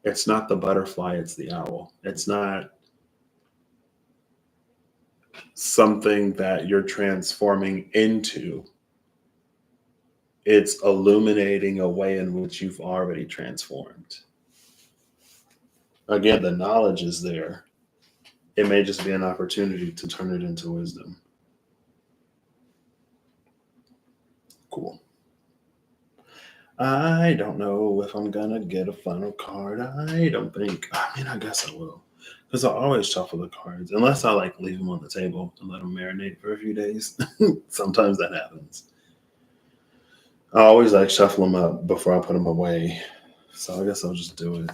it's not the butterfly, it's the owl. It's not something that you're transforming into. It's illuminating a way in which you've already transformed. Again, the knowledge is there. It may just be an opportunity to turn it into wisdom. Cool. I don't know if I'm gonna get a final card. I don't think. I mean, I guess I will, because I always shuffle the cards unless I like leave them on the table and let them marinate for a few days. Sometimes that happens. I always like shuffle them up before I put them away. So I guess I'll just do it.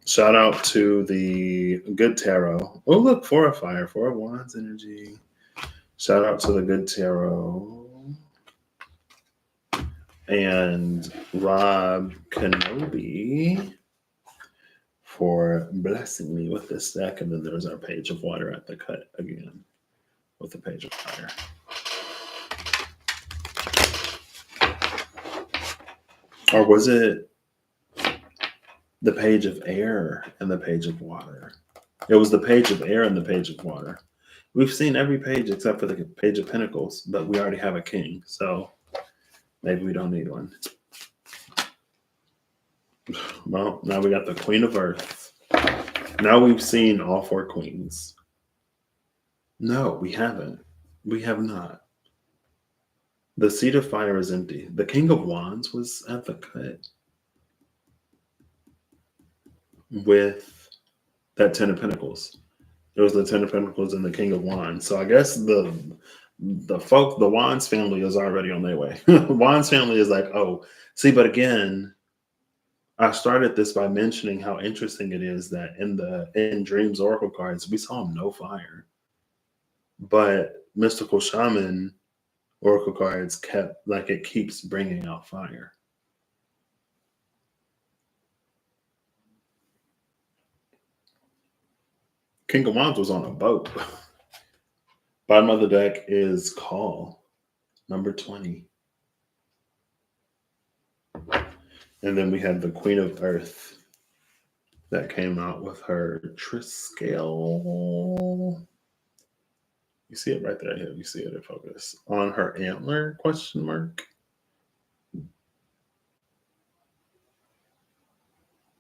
Shout out to the Good Tarot. Oh, look, Four of Fire, Four of Wands energy. Shout out to the Good Tarot. And Rob Kenobi for blessing me with this deck. And then there's our Page of Water at the cut again with the Page of Fire. Or was it the Page of Air and the Page of Water? It was the Page of Air and the Page of Water. We've seen every page except for the Page of Pentacles, but we already have a king, so maybe we don't need one. Well, now we got the Queen of Earth. Now we've seen all four queens. No, we haven't. We have not. The Seat of Fire is empty. The King of Wands was at the cut with that Ten of Pentacles. It was the Ten of Pentacles and the King of Wands. So I guess the Wands family is already on their way. Wands family is like, oh, see, but again, I started this by mentioning how interesting it is that in Dreams Oracle cards, we saw no fire. But Mystical Shaman Oracle cards kept, like, it keeps bringing out fire. King of Wands was on a boat. Bottom of the deck is Call, number 20. And then we had the Queen of Earth that came out with her Triscale. You see it right there. Here, you see it in focus. On her antler, question mark.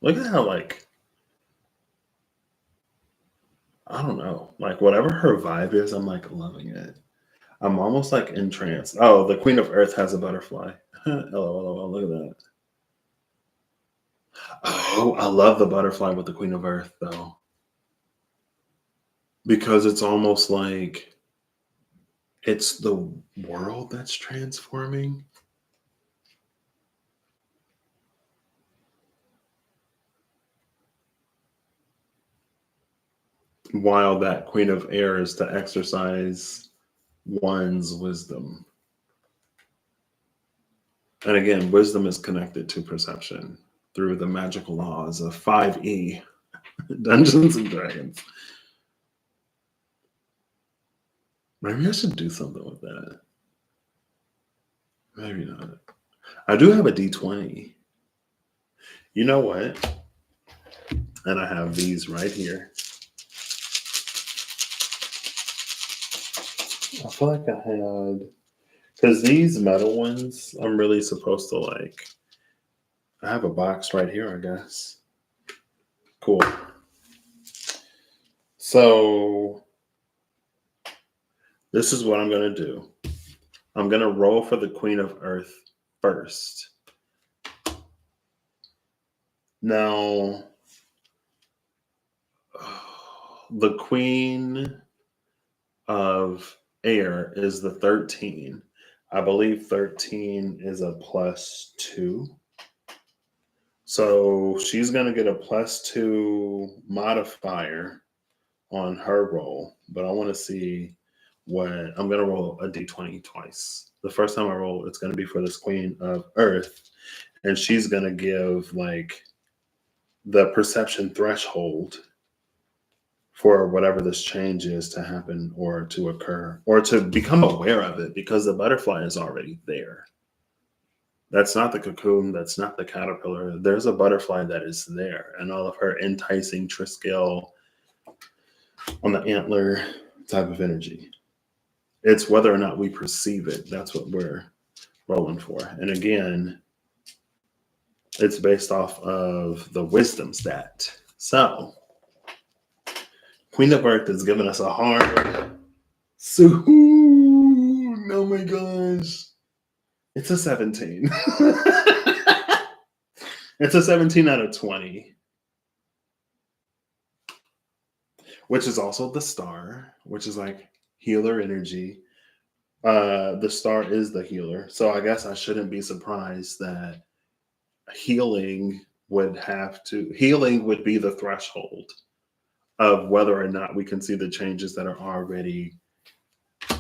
Look at how, like, I don't know. Like, whatever her vibe is, I'm, like, loving it. I'm almost, like, entranced. Oh, the Queen of Earth has a butterfly. LOL, look at that. Oh, I love the butterfly with the Queen of Earth, though. Because it's almost like it's the world that's transforming. While that Queen of Air is to exercise one's wisdom. And again, wisdom is connected to perception through the magical laws of 5e, Dungeons and Dragons. Maybe I should do something with that. Maybe not. I do have a D20. You know what? And I have these right here. I feel like I had, because these metal ones, I'm really supposed to like, I have a box right here, I guess. Cool. So this is what I'm going to do. I'm going to roll for the Queen of Earth first. Now, the Queen of Air is the 13. I believe 13 is a +2. So she's going to get a +2 modifier on her roll. But I want to see what I'm going to roll a d20 twice. The first time I roll, it's going to be for this Queen of Earth. And she's going to give like the perception threshold for whatever this change is to happen or to occur or to become aware of it, because the butterfly is already there. That's not the cocoon. That's not the caterpillar. There's a butterfly that is there, and all of her enticing triskel on the antler type of energy. It's whether or not we perceive it. That's what we're rolling for. And again, it's based off of the wisdom stat. So, Queen of Earth is giving us a hard. So, oh my gosh. It's a 17. It's a 17 out of 20. Which is also the star, which is like healer energy. The star is the healer. So I guess I shouldn't be surprised that healing would be the threshold of whether or not we can see the changes that are already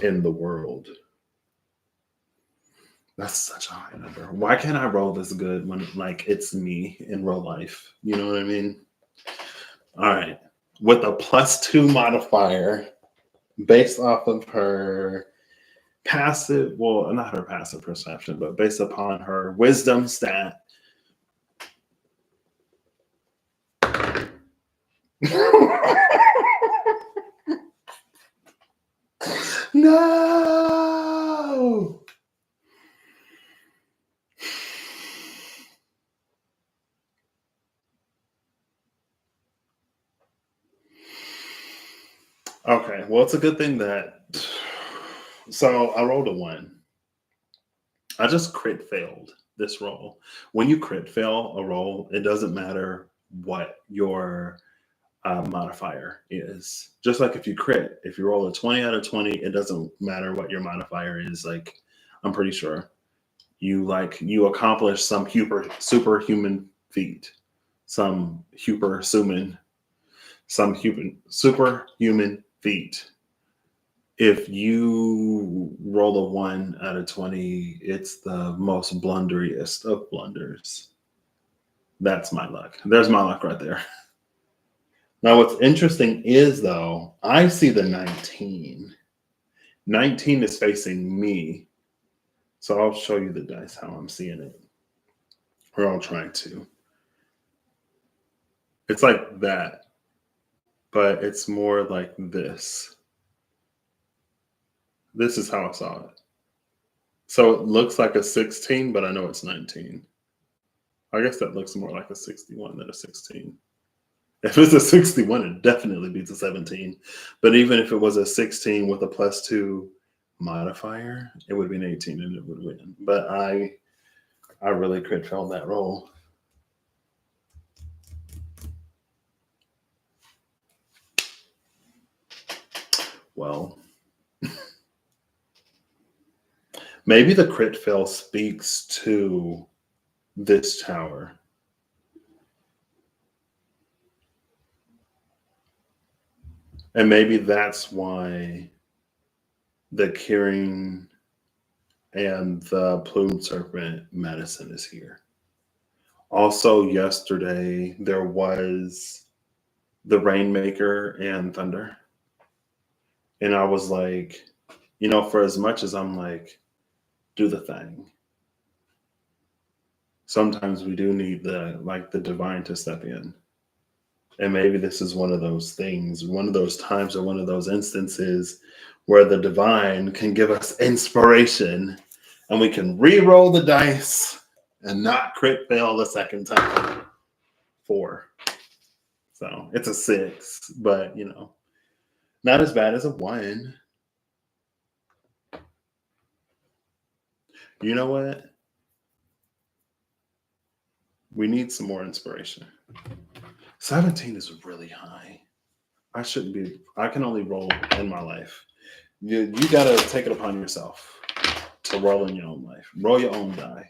in the world. That's such a high number. Why can't I roll this good when like it's me in real life? You know what I mean? All right. With a +2 modifier based off of her passive, well, not her passive perception, but based upon her wisdom stat. No. Okay, well, it's a good thing that. So I rolled a 1. I just crit failed this roll. When you crit fail a roll, it doesn't matter what your modifier is. Just like if you crit, if you roll a 20 out of 20, it doesn't matter what your modifier is. Like, I'm pretty sure you accomplish some superhuman feat, some superhuman feat. If you roll a 1 out of 20, it's the most blunderiest of blunders. That's my luck. There's my luck right there. Now, what's interesting is, though, I see the 19. 19 is facing me. So I'll show you the dice, how I'm seeing it. Or I'll try to. It's like that, but it's more like this. This is how I saw it. So it looks like a 16, but I know it's 19. I guess that looks more like a 61 than a 16. If it's a 61, it definitely beats a 17. But even if it was a 16 with a +2 modifier, it would be an 18 and it would win. But I really crit failed that roll. Well, maybe the crit fail speaks to this tower. And maybe that's why the Kirin and the plumed serpent medicine is here. Also, yesterday, there was the Rainmaker and Thunder. And I was like, for as much as I'm like, do the thing, sometimes we do need the divine to step in. And maybe this is one of those things, one of those times or one of those instances where the divine can give us inspiration and we can re-roll the dice and not crit fail the second time. 4. So it's a 6, but not as bad as a 1. You know what? We need some more inspiration. 17 is really high. I shouldn't be. I can only roll in my life. You got to take it upon yourself to roll in your own life. Roll your own die.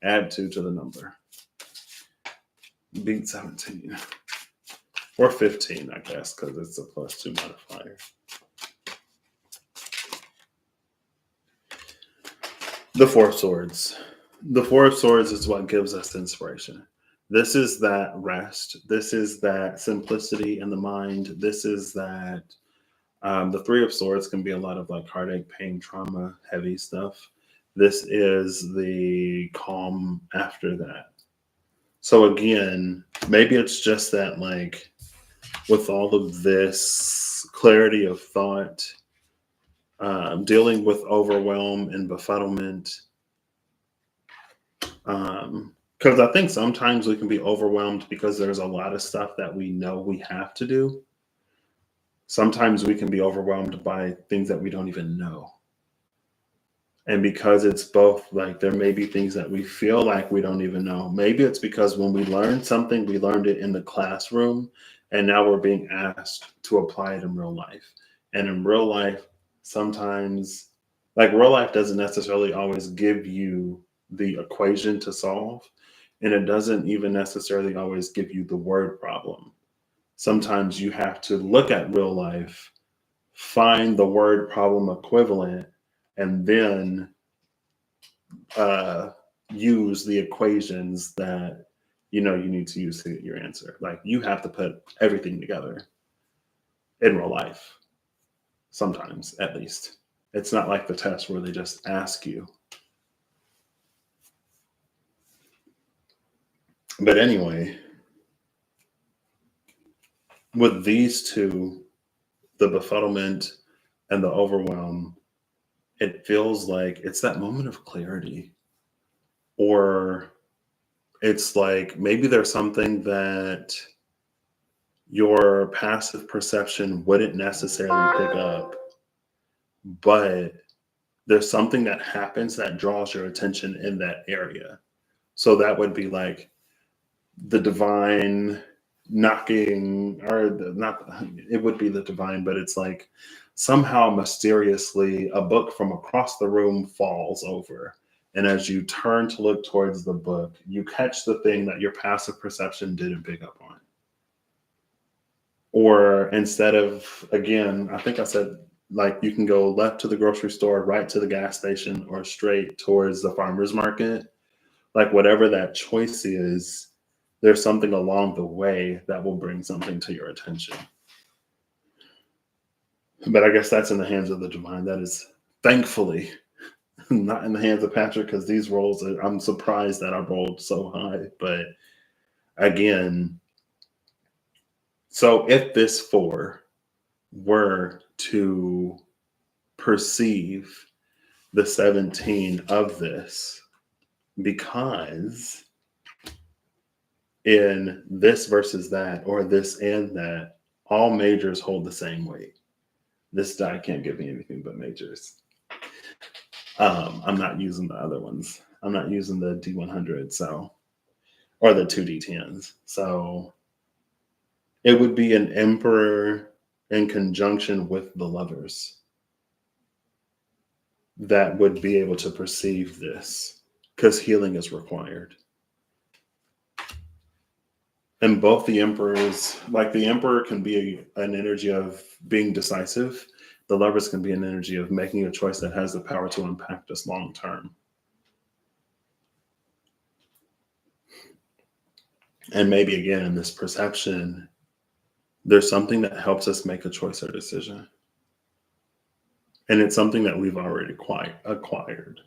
Add 2 to the number. Beat 17. Or 15, I guess, because it's a +2 modifier. The Four of Swords. The Four of Swords is what gives us inspiration. This is that rest. This is that simplicity in the mind. This is that the Three of Swords can be a lot of like heartache, pain, trauma, heavy stuff. This is the calm after that. So again, maybe it's just that like with all of this clarity of thought, dealing with overwhelm and befuddlement. Because I think sometimes we can be overwhelmed because there's a lot of stuff that we know we have to do. Sometimes we can be overwhelmed by things that we don't even know. And because it's both, like there may be things that we feel like we don't even know. Maybe it's because when we learned something, we learned it in the classroom, and now we're being asked to apply it in real life. And in real life, sometimes, like real life doesn't necessarily always give you the equation to solve, and it doesn't even necessarily always give you the word problem. Sometimes you have to look at real life, find the word problem equivalent, and then use the equations that you need to use to get your answer. Like you have to put everything together in real life, sometimes at least. It's not like the test where they just ask you. But anyway, with these two, the befuddlement and the overwhelm, it feels like it's that moment of clarity. Or it's like maybe there's something that your passive perception wouldn't necessarily pick up, but there's something that happens that draws your attention in that area. So that would be like the divine knocking, or not, it would be the divine, but it's like somehow mysteriously a book from across the room falls over. And as you turn to look towards the book, you catch the thing that your passive perception didn't pick up on. Or instead of, again, I think I said, like you can go left to the grocery store, right to the gas station, or straight towards the farmer's market. Like whatever that choice is, there's something along the way that will bring something to your attention. But I guess that's in the hands of the divine. That is thankfully not in the hands of Patrick, because these rolls, I'm surprised that I rolled so high. But again, so if this 4 were to perceive the 17 of this, because in this versus that, or this and that, all majors hold the same weight. This die can't give me anything but majors. I'm not using the other ones. I'm not using the D100, so, or the 2D10s. So it would be an emperor in conjunction with the lovers that would be able to perceive this, because healing is required. And both the emperors, like the emperor can be an energy of being decisive. The lovers can be an energy of making a choice that has the power to impact us long term. And maybe again, in this perception, there's something that helps us make a choice or decision. And it's something that we've already acquired.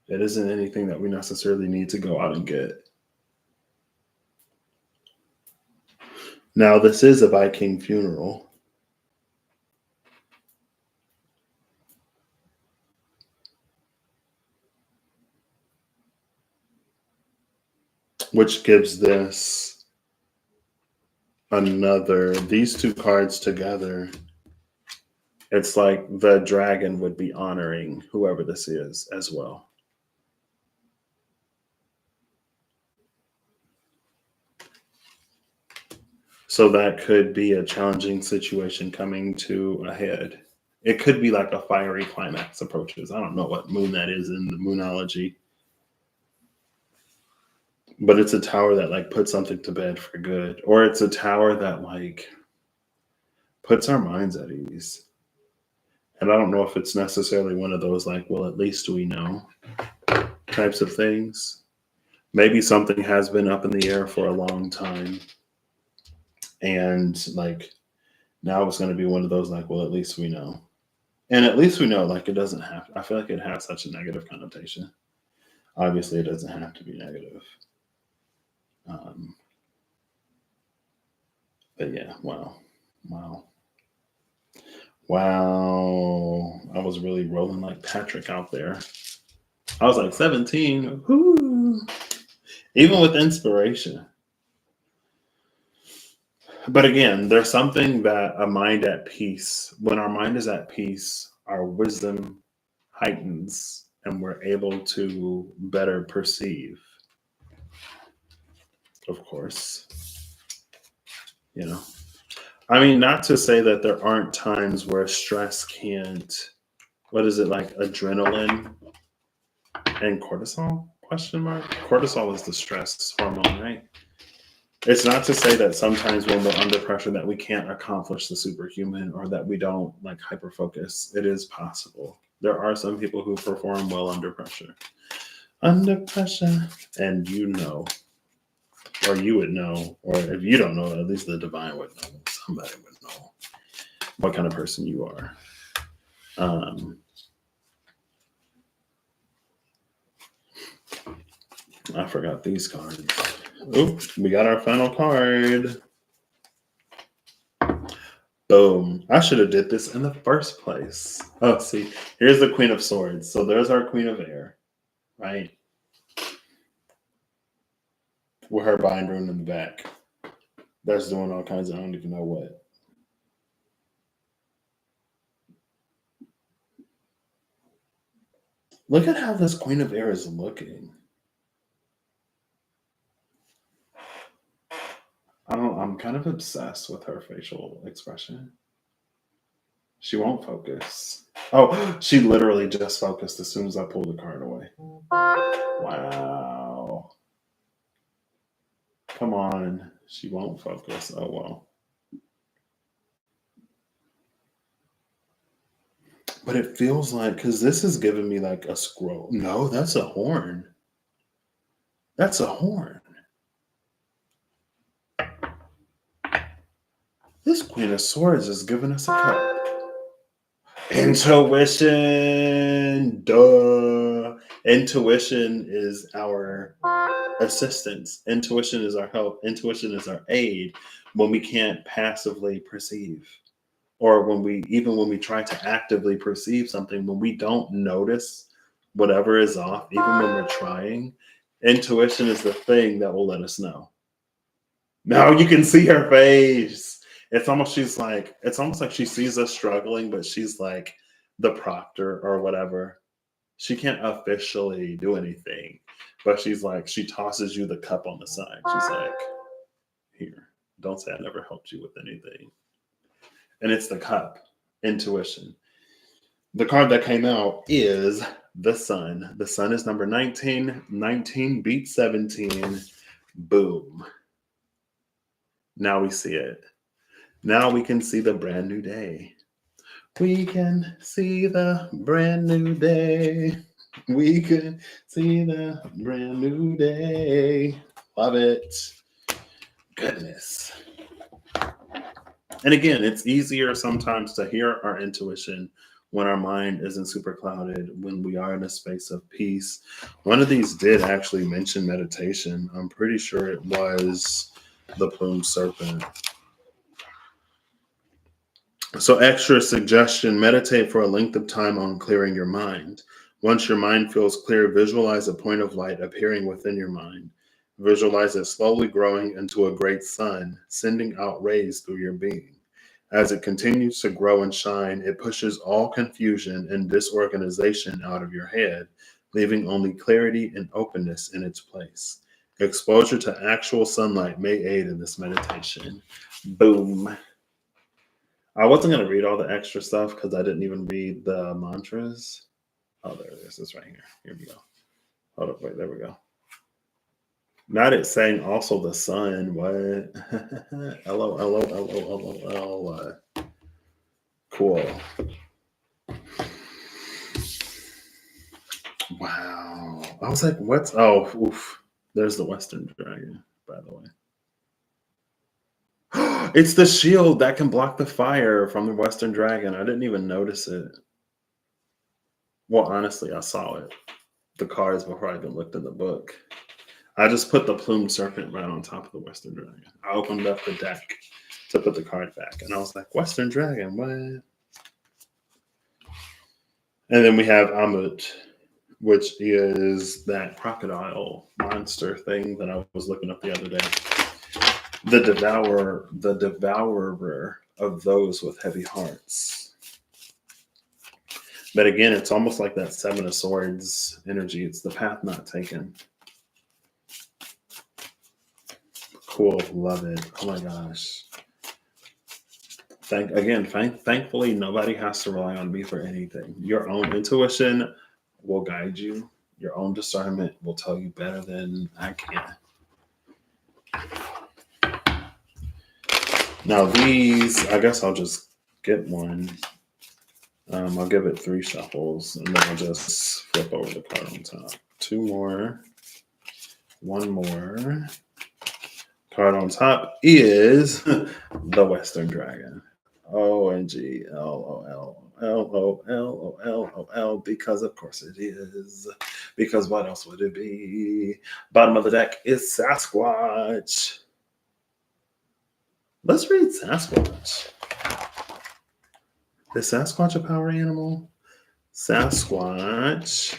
It isn't anything that we necessarily need to go out and get. Now, this is a Viking funeral. Which gives this these two cards together. It's like the dragon would be honoring whoever this is as well. So that could be a challenging situation coming to a head. It could be like a fiery climax approaches. I don't know what moon that is in the moonology, but it's a tower that like puts something to bed for good, or it's a tower that like puts our minds at ease. And I don't know if it's necessarily one of those like, well, at least we know types of things. Maybe something has been up in the air for a long time, and like now it's going to be one of those like, well, at least we know. And at least we know, like, it doesn't have, I feel like it has such a negative connotation. Obviously, it doesn't have to be negative. Um, but yeah, wow. Wow. Wow. I was really rolling like Patrick out there. I was like 17. Whoo. Even with inspiration. But again, there's something that a mind at peace, when our mind is at peace, our wisdom heightens and we're able to better perceive, of course. You know, I mean, not to say that there aren't times where stress can't, what is it like, adrenaline and cortisol? Question mark. Cortisol is the stress hormone, right? It's not to say that sometimes when we're under pressure that we can't accomplish the superhuman or that we don't like hyper focus. It is possible. There are some people who perform well under pressure. Under pressure, and you know, or you would know, or if you don't know, at least the divine would know. Somebody would know what kind of person you are. I forgot these cards. Oh, we got our final card. Boom. I should have did this in the first place. Oh, see, here's the Queen of Swords. So there's our Queen of Air, right? With her binder in the back. That's doing all kinds of, I don't even know what. Look at how this Queen of Air is looking. I'm kind of obsessed with her facial expression. She won't focus. Oh, she literally just focused as soon as I pulled the card away. Wow. Come on. She won't focus. Oh, well. But it feels like, because this is giving me like a scroll. No, that's a horn. That's a horn. This Queen of Swords is giving us a cup. Intuition. Duh. Intuition is our assistance. Intuition is our help. Intuition is our aid when we can't passively perceive. Or when we try to actively perceive something, when we don't notice whatever is off, even when we're trying, intuition is the thing that will let us know. Now you can see her face. It's almost like she sees us struggling, but she's like the proctor or whatever. She can't officially do anything, but she's like, she tosses you the cup on the side. She's like, here, don't say I never helped you with anything. And it's the cup, intuition. The card that came out is the Sun. The Sun is number 19. 19 beats 17. Boom. Now we see it. Now we can see the brand new day. We can see the brand new day. We can see the brand new day. Love it. Goodness. And again, it's easier sometimes to hear our intuition when our mind isn't super clouded, when we are in a space of peace. One of these did actually mention meditation. I'm pretty sure it was the plumed serpent. So, extra suggestion, meditate for a length of time on clearing your mind. Once your mind feels clear, visualize a point of light appearing within your mind. Visualize it slowly growing into a great sun, sending out rays through your being. As it continues to grow and shine, it pushes all confusion and disorganization out of your head, leaving only clarity and openness in its place. Exposure to actual sunlight may aid in this meditation. Boom. I wasn't going to read all the extra stuff because I didn't even read the mantras. Oh, there it is. It's right here. Here we go. Hold up. Wait, there we go. Not it saying also the sun. What? Hello, hello, hello, hello, hello. Cool. Wow. I was like, what's. Oh, oof. There's the Western Dragon, by the way. It's the shield that can block the fire from the Western Dragon. I didn't even notice it. Well, honestly, I saw it. The cards before I even looked in the book. I just put the plumed serpent right on top of the Western Dragon. I opened up the deck to put the card back, and I was like, Western Dragon, what? And then we have Amut, which is that crocodile monster thing that I was looking up the other day. The devourer of those with heavy hearts. But again, it's almost like that Seven of Swords energy. It's the path not taken. Cool, love it. Oh my gosh. Thankfully, nobody has to rely on me for anything. Your own intuition will guide you. Your own discernment will tell you better than I can. Now these, I guess I'll just get one. I'll give it 3 shuffles, and then I'll just flip over the card on top. 2 more. 1 more. Card on top is the Western Dragon. OMG, LOL, because of course it is. Because what else would it be? Bottom of the deck is Sasquatch. Let's read Sasquatch. Is Sasquatch a power animal? Sasquatch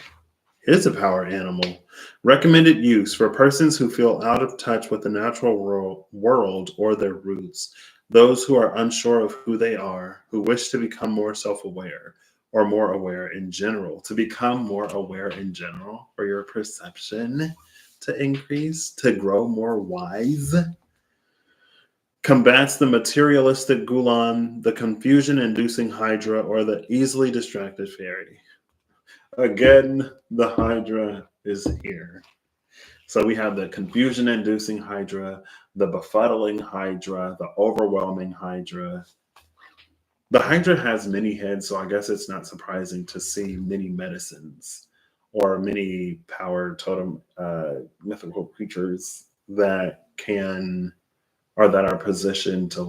is a power animal. Recommended use for persons who feel out of touch with the natural world or their roots, those who are unsure of who they are, who wish to become more self-aware or more aware in general, to become more aware in general, for your perception to increase, to grow more wise. Combats the materialistic Gulan, the confusion-inducing Hydra, or the easily distracted fairy. Again, the Hydra is here. So we have the confusion-inducing Hydra, the befuddling Hydra, the overwhelming Hydra. The Hydra has many heads, so I guess it's not surprising to see many medicines or many power totem mythical creatures that can, or that are positioned to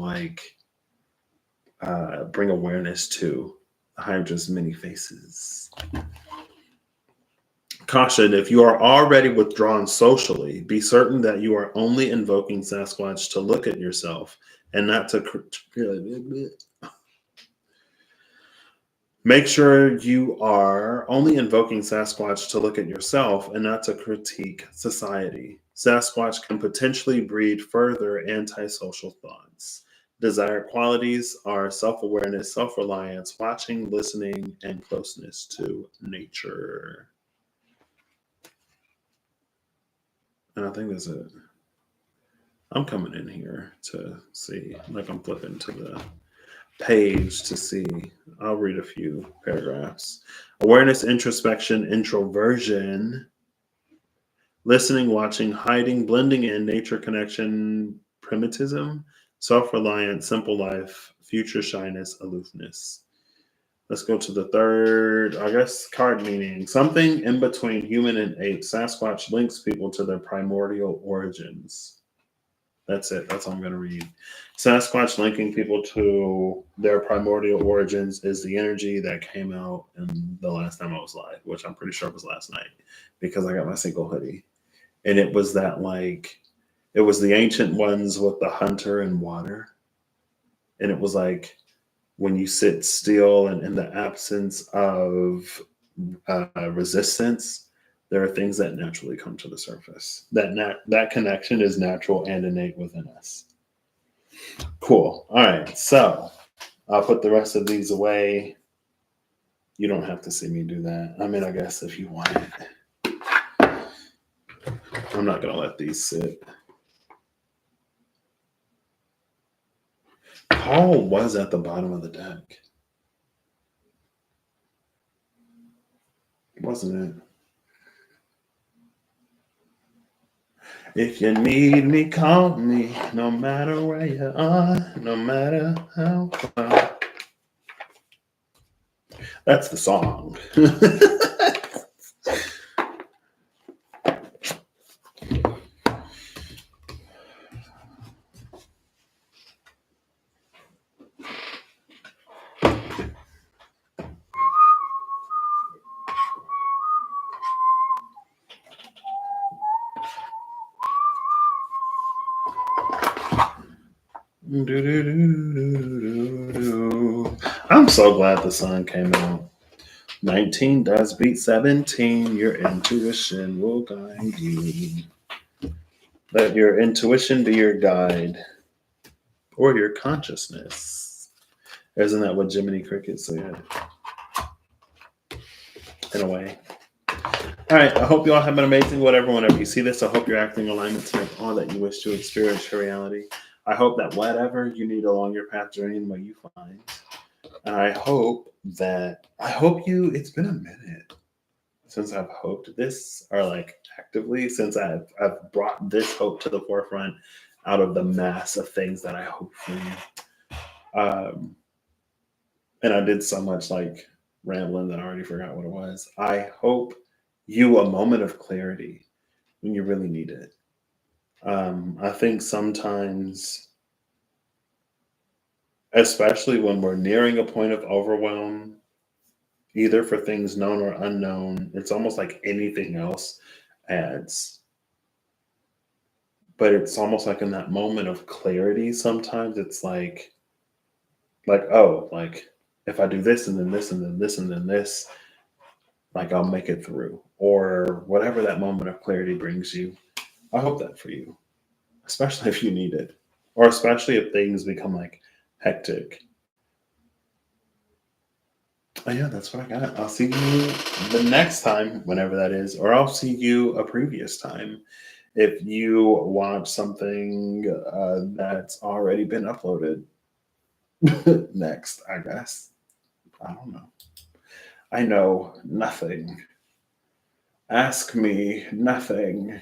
bring awareness to the Hydra's many faces. Caution, if you are already withdrawn socially, be certain that you are only invoking Sasquatch to look at yourself and not to... Make sure you are only invoking Sasquatch to look at yourself and not to critique society. Sasquatch can potentially breed further antisocial thoughts. Desired qualities are self-awareness, self-reliance, watching, listening, and closeness to nature. And I think that's it. I'm coming in here to see, like I'm flipping to the page to see. I'll read a few paragraphs. Awareness, introspection, introversion, listening, watching, hiding, blending in, nature connection, primitivism, self-reliance, simple life, future shyness, aloofness. Let's go to the third, I guess, card meaning. Something in between human and ape. Sasquatch links people to their primordial origins. That's it. That's all I'm going to read. Sasquatch linking people to their primordial origins is the energy that came out in the last time I was live, which I'm pretty sure was last night because I got my single hoodie. And it was that it was the ancient ones with the hunter and water. And it was like, when you sit still and in the absence of resistance, there are things that naturally come to the surface. That connection is natural and innate within us. Cool. All right. So I'll put the rest of these away. You don't have to see me do that. I mean, I guess if you want it. I'm not gonna let these sit. Paul was at the bottom of the deck, wasn't it? If you need me, call me. No matter where you are, no matter how far. That's the song. I'm so glad the sun came out. 19 does beat 17. Your intuition will guide you. Let your intuition be your guide or your consciousness. Isn't that what Jiminy Cricket said? In a way. All right. I hope you all have been amazing. Whenever you see this, I hope you're acting in alignment to make all that you wish to experience your reality. I hope that whatever you need along your path journey, what you find. And I hope it's been a minute since I've hoped this, or like actively since I've brought this hope to the forefront out of the mass of things that I hope for you. And I did so much like rambling that I already forgot what it was. I hope you a moment of clarity when you really need it. I think sometimes, especially when we're nearing a point of overwhelm, either for things known or unknown, it's almost like anything else adds. But it's almost like in that moment of clarity, sometimes it's oh, like if I do this and then this and then this and then this, like I'll make it through. Or whatever that moment of clarity brings you. I hope that for you, especially if you need it. Or especially if things become like hectic. Oh yeah, that's what I got. I'll see you the next time, whenever that is, or I'll see you a previous time if you watch something that's already been uploaded. Next, I guess. I don't know. I know nothing. Ask me nothing.